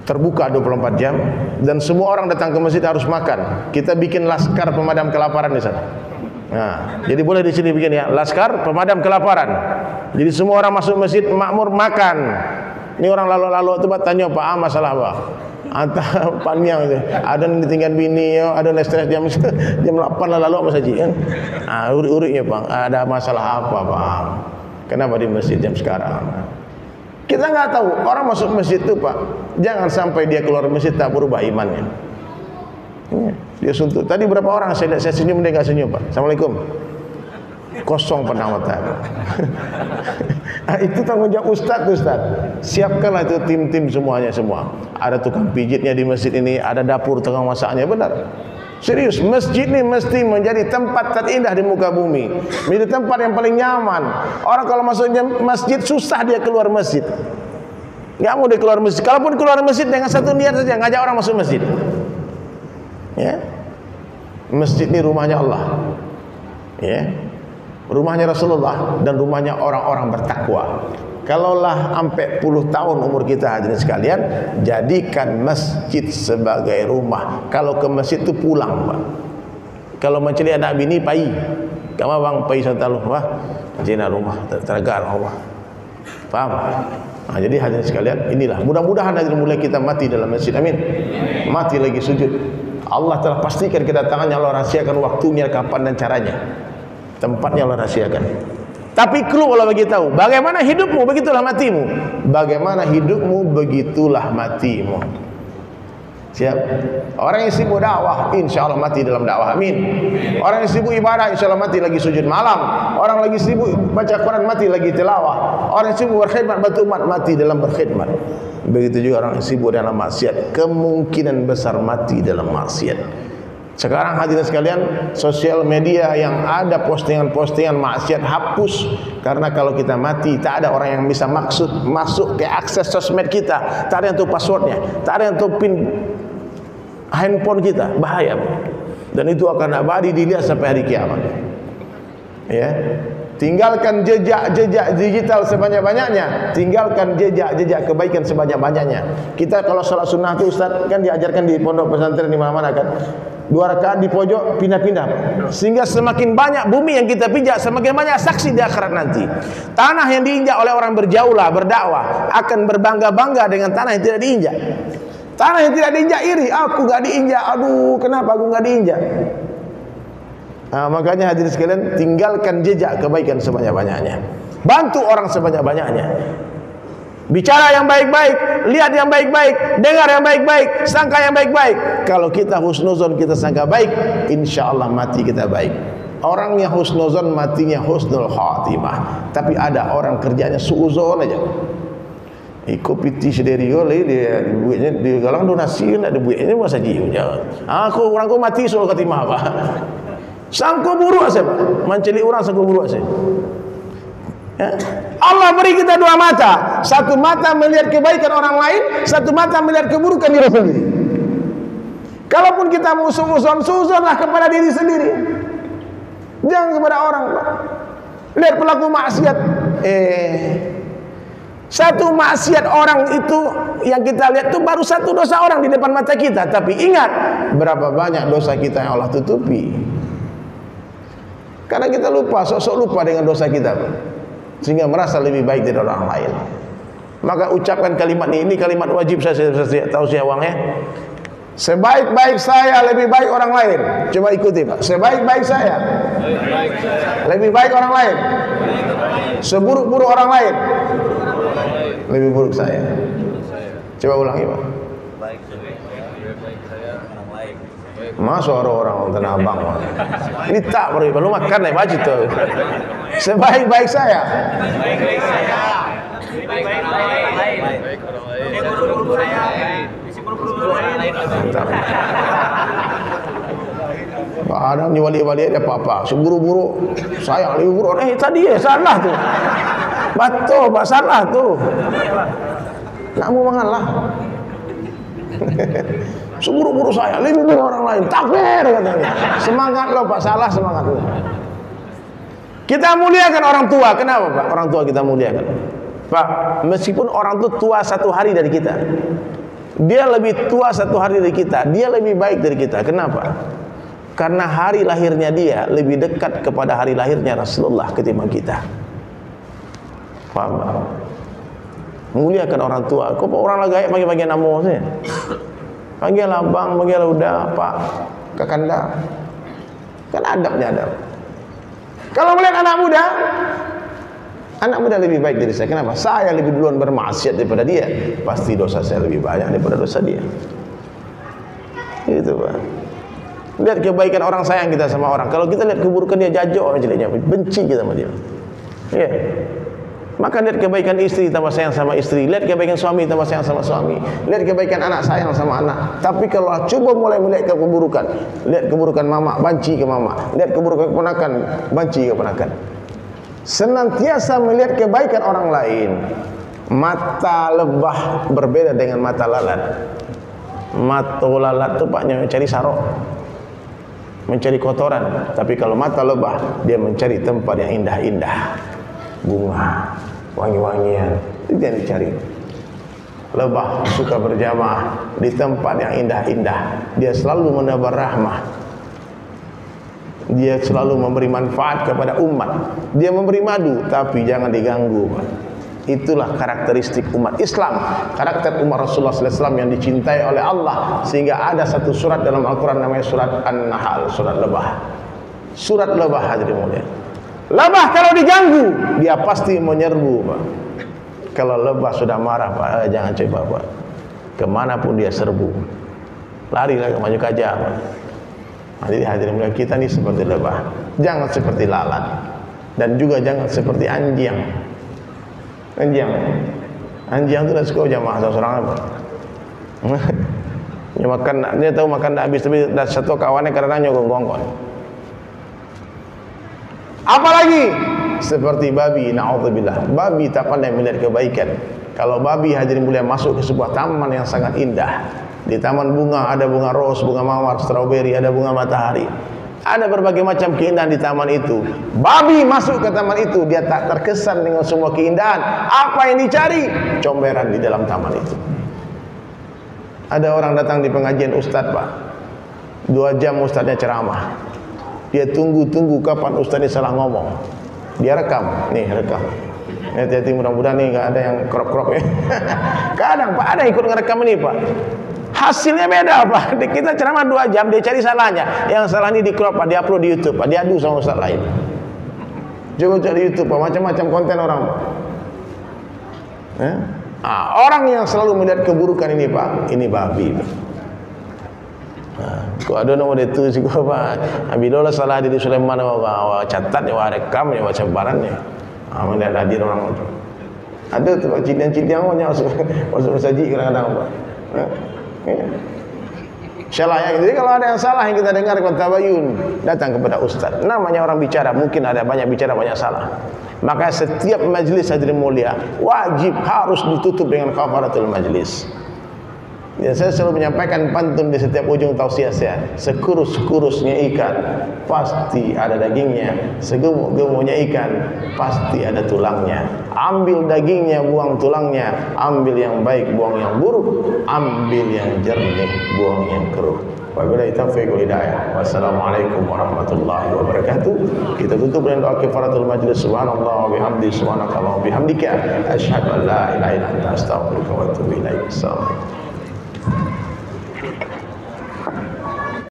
terbuka 24 jam dan semua orang datang ke masjid harus makan. Kita bikin laskar pemadam kelaparan di sana. Jadi boleh di sini bikin ya, laskar pemadam kelaparan. Jadi semua orang masuk masjid makmur makan. Ini orang lalu-lalu itu tanya Pak, masalah apa? Antara panjang itu. Ada yang ditinggal bini, ada yang stres jam 8 lalu apa saja kan? Urik-uriknya Pak, ada masalah apa Pak? Kenapa di masjid jam sekarang? Kita nggak tahu, orang masuk masjid itu Pak, jangan sampai dia keluar masjid tak berubah imannya. Dia suntuk. Tadi berapa orang saya senyum, dia nggak senyum Pak. Assalamualaikum. Kosong penawatan. Itu tanggung jawab Ustadz. Siapkanlah itu tim semuanya semua. Ada tukang pijitnya di masjid ini, ada dapur tengah masaknya, benar. Serius, masjid ini mesti menjadi tempat terindah di muka bumi, menjadi tempat yang paling nyaman. Orang kalau masuk masjid susah dia keluar masjid. Nggak mau dia keluar masjid. Kalaupun keluar masjid dengan satu niat saja, ngajak orang masuk masjid. Ya, masjid ini rumahnya Allah. Ya, rumahnya Rasulullah dan rumahnya orang-orang bertakwa. Kalaulah sampai puluh tahun umur kita hadirin sekalian, jadikan masjid sebagai rumah. Kalau ke masjid itu pulang Pak. Kalau mencari anak bini pai, kamu bang pai sentalu wah, jina rumah tergar Allah. Paham? Jadi hadirin sekalian, inilah mudah-mudahan hadirin mulai kita mati dalam masjid. Amin. Mati lagi sujud. Allah telah pastikan kedatangannya, Allah rahasiakan waktunya, kapan dan caranya. Tempatnya Allah rahasiakan. Tapi clue Allah bagi tahu, bagaimana hidupmu begitulah matimu. Bagaimana hidupmu begitulah matimu. Siap? Orang yang sibuk dakwah, insyaallah mati dalam dakwah. Amin. Orang yang sibuk ibadah, insyaallah mati lagi sujud malam. Orang lagi sibuk baca Quran, mati lagi tilawah. Orang yang sibuk berkhidmat bantu umat, mati dalam berkhidmat. Begitu juga orang yang sibuk dalam maksiat, kemungkinan besar mati dalam maksiat. Sekarang hadirin sekalian, sosial media yang ada postingan-postingan maksiat hapus, karena kalau kita mati tak ada orang yang bisa masuk ke akses sosmed kita, tak ada yang tahu passwordnya, tak ada yang tahu pin handphone kita, bahaya. Dan itu akan abadi dilihat sampai hari kiamat. Ya, tinggalkan jejak-jejak digital sebanyak-banyaknya, tinggalkan jejak-jejak kebaikan sebanyak-banyaknya. Kita kalau sholat sunnah itu Ustaz kan diajarkan di pondok pesantren di mana-mana kan, 2 rakaat di pojok pindah-pindah, sehingga semakin banyak bumi yang kita pijak, semakin banyak saksi di akhirat nanti. Tanah yang diinjak oleh orang berjaulah, berdakwah akan berbangga-bangga dengan tanah yang tidak diinjak. Tanah yang tidak diinjak iri, aku gak diinjak, aduh kenapa aku gak diinjak. Nah, makanya hadirin sekalian, tinggalkan jejak kebaikan sebanyak-banyaknya, bantu orang sebanyak-banyaknya, bicara yang baik-baik, lihat yang baik-baik, dengar yang baik-baik, sangka yang baik-baik. Kalau kita husnuzon, kita sangka baik, insya Allah mati kita baik. Orang yang husnuzon matinya husnul khatimah. Tapi ada orang kerjanya suuzon aja, kopi tis dari oleh dia buatnya di galang donasi nak ada buatnya masa jiu jangan. Aku orang ku mati soal khatimah apa? Sangko buruk saya Pak, menceli orang sangko buruk saya. Ya. Allah beri kita 2 mata, satu mata melihat kebaikan orang lain, satu mata melihat keburukan diri sendiri. Kalaupun kita mau suzonlah kepada diri sendiri, jangan kepada orang Pak. Lihat pelaku maksiat, satu maksiat orang itu yang kita lihat itu baru satu dosa orang di depan mata kita, tapi ingat berapa banyak dosa kita yang Allah tutupi. Karena kita lupa, sok-sok lupa dengan dosa kita, sehingga merasa lebih baik dari orang lain. Maka ucapkan kalimat ini kalimat wajib. Saya tahu sih awangnya. Sebaik-baik saya lebih baik orang lain. Coba ikuti Pak. Sebaik-baik saya lebih baik orang lain. Seburuk-buruk orang lain lebih buruk saya. Coba ulangi Pak. Masuk orang-orang Tanah Abang. Ini tak perlu makan nih wajib tuh. Sebaik-baik saya. Kadang ni wali-wali ada apa-apa, seburu-buru saya lebih buruk. Tadi salah tuh. Betul Pak, salah tuh. Nak mau mengalah. Seburu-buru saya lebih buruk orang lain. Takbir katanya. Semangat lo Pak, salah semangat lo. Kita muliakan orang tua. Kenapa Pak? Orang tua kita muliakan Pak, meskipun orang tua 1 hari dari kita, dia lebih tua 1 hari dari kita, dia lebih baik dari kita. Kenapa? Karena hari lahirnya dia lebih dekat kepada hari lahirnya Rasulullah ketimbang kita. Paham Pak? Muliakan orang tua. Kok orang lagi panggil-panggil nama saya? Panggil abang, panggil udah Pak, kakanda. Kan adabnya adab. Kalau melihat anak muda lebih baik dari saya. Kenapa? Saya lebih duluan bermaksiat daripada dia. Pasti dosa saya lebih banyak daripada dosa dia. Itu Pak. Lihat kebaikan orang, sayang kita sama orang. Kalau kita lihat keburukan dia, jajok jeleknya, benci kita sama dia. Iya. Maka lihat kebaikan istri, tambah sayang sama istri. Lihat kebaikan suami, tambah sayang sama suami. Lihat kebaikan anak, sayang sama anak. Tapi kalau coba mulai melihat keburukan, lihat keburukan mama, benci ke mama. Lihat keburukan keponakan, benci ke keponakan. Senantiasa melihat kebaikan orang lain. Mata lebah berbeda dengan mata lalat. Mata lalat itu paknya mencari sarok, mencari kotoran. Tapi kalau mata lebah, dia mencari tempat yang indah-indah, bunga, wangi-wangian, itu yang dicari. Lebah suka berjamaah di tempat yang indah-indah. Dia selalu menebar rahmah. Dia selalu memberi manfaat kepada umat. Dia memberi madu, tapi jangan diganggu. Itulah karakteristik umat Islam, karakter umat Rasulullah SAW yang dicintai oleh Allah. Sehingga ada satu surat dalam Al-Quran namanya surat An-Nahl, surat lebah. Surat lebah hadirin mulia. Lebah kalau diganggu, dia pasti menyerbu Pak. Kalau lebah sudah marah Pak, jangan coba Pak. Kemanapun dia serbu, larilah ke maju gajah Pak. Jadi hadirin mulia, kita ini seperti lebah, jangan seperti lalat, dan juga jangan seperti anjing. Anjing itu suka jamaah seorang apa? Dia tahu makan tak habis, tapi satu kawannya kadang nyogong gongkon. Apalagi seperti babi, na'udzubillah. Babi tak pandai melihat kebaikan. Kalau babi hadirin mulia masuk ke sebuah taman yang sangat indah. Di taman bunga ada bunga ros, bunga mawar, stroberi, ada bunga matahari. Ada berbagai macam keindahan di taman itu. Babi masuk ke taman itu, dia tak terkesan dengan semua keindahan. Apa yang dicari? Comberan di dalam taman itu. Ada orang datang di pengajian ustaz, Pak. 2 jam ustaznya ceramah. Dia tunggu-tunggu kapan ustaznya salah ngomong. Dia rekam, nih rekam. Hati-hati, mudah-mudahan nih nggak ada yang crop-crop ya. Kadang Pak ada ikut ngerekam ini Pak. Hasilnya beda Pak. Kita ceramah 2 jam, dia cari salahnya. Yang salah ini di crop Pak, dia upload di YouTube Pak, diadu sama ustaz lain. Coba cari YouTube Pak, macam-macam konten orang Pak. Orang yang selalu melihat keburukan ini Pak, ini babi Pak. Kau ada nama itu sih kau Pak. Abidola salah di Sulaiman catat ya, rekam ya, sebarannya. Melihat hadir orang itu. Ada tu Pak, cintian-cintian awaknya masuk saji kadang-kadang Pak. Salah ya. Jadi kalau ada yang salah yang kita dengar tabayun, datang kepada ustaz. Namanya orang bicara, mungkin ada banyak bicara, banyak salah. Maka setiap majlis hadirin mulia wajib harus ditutup dengan kafaratul majlis. Ya, saya selalu menyampaikan pantun di setiap ujung tausiah saya. Sekurus-kurusnya ikan pasti ada dagingnya, segemuk-gemuknya ikan pasti ada tulangnya. Ambil dagingnya, buang tulangnya. Ambil yang baik, buang yang buruk. Ambil yang jernih, buang yang keruh. Wabillahi taufiq wal hidayah. Wassalamualaikum warahmatullahi wabarakatuh. Kita tutup dengan doa kifaratul majlis. Subhanallah wa bihamdi, subhanakallah wa bihamdika, asyhadu an la ilaha illa anta, astaghfiruka wa atubu ilaik. Assalamualaikum.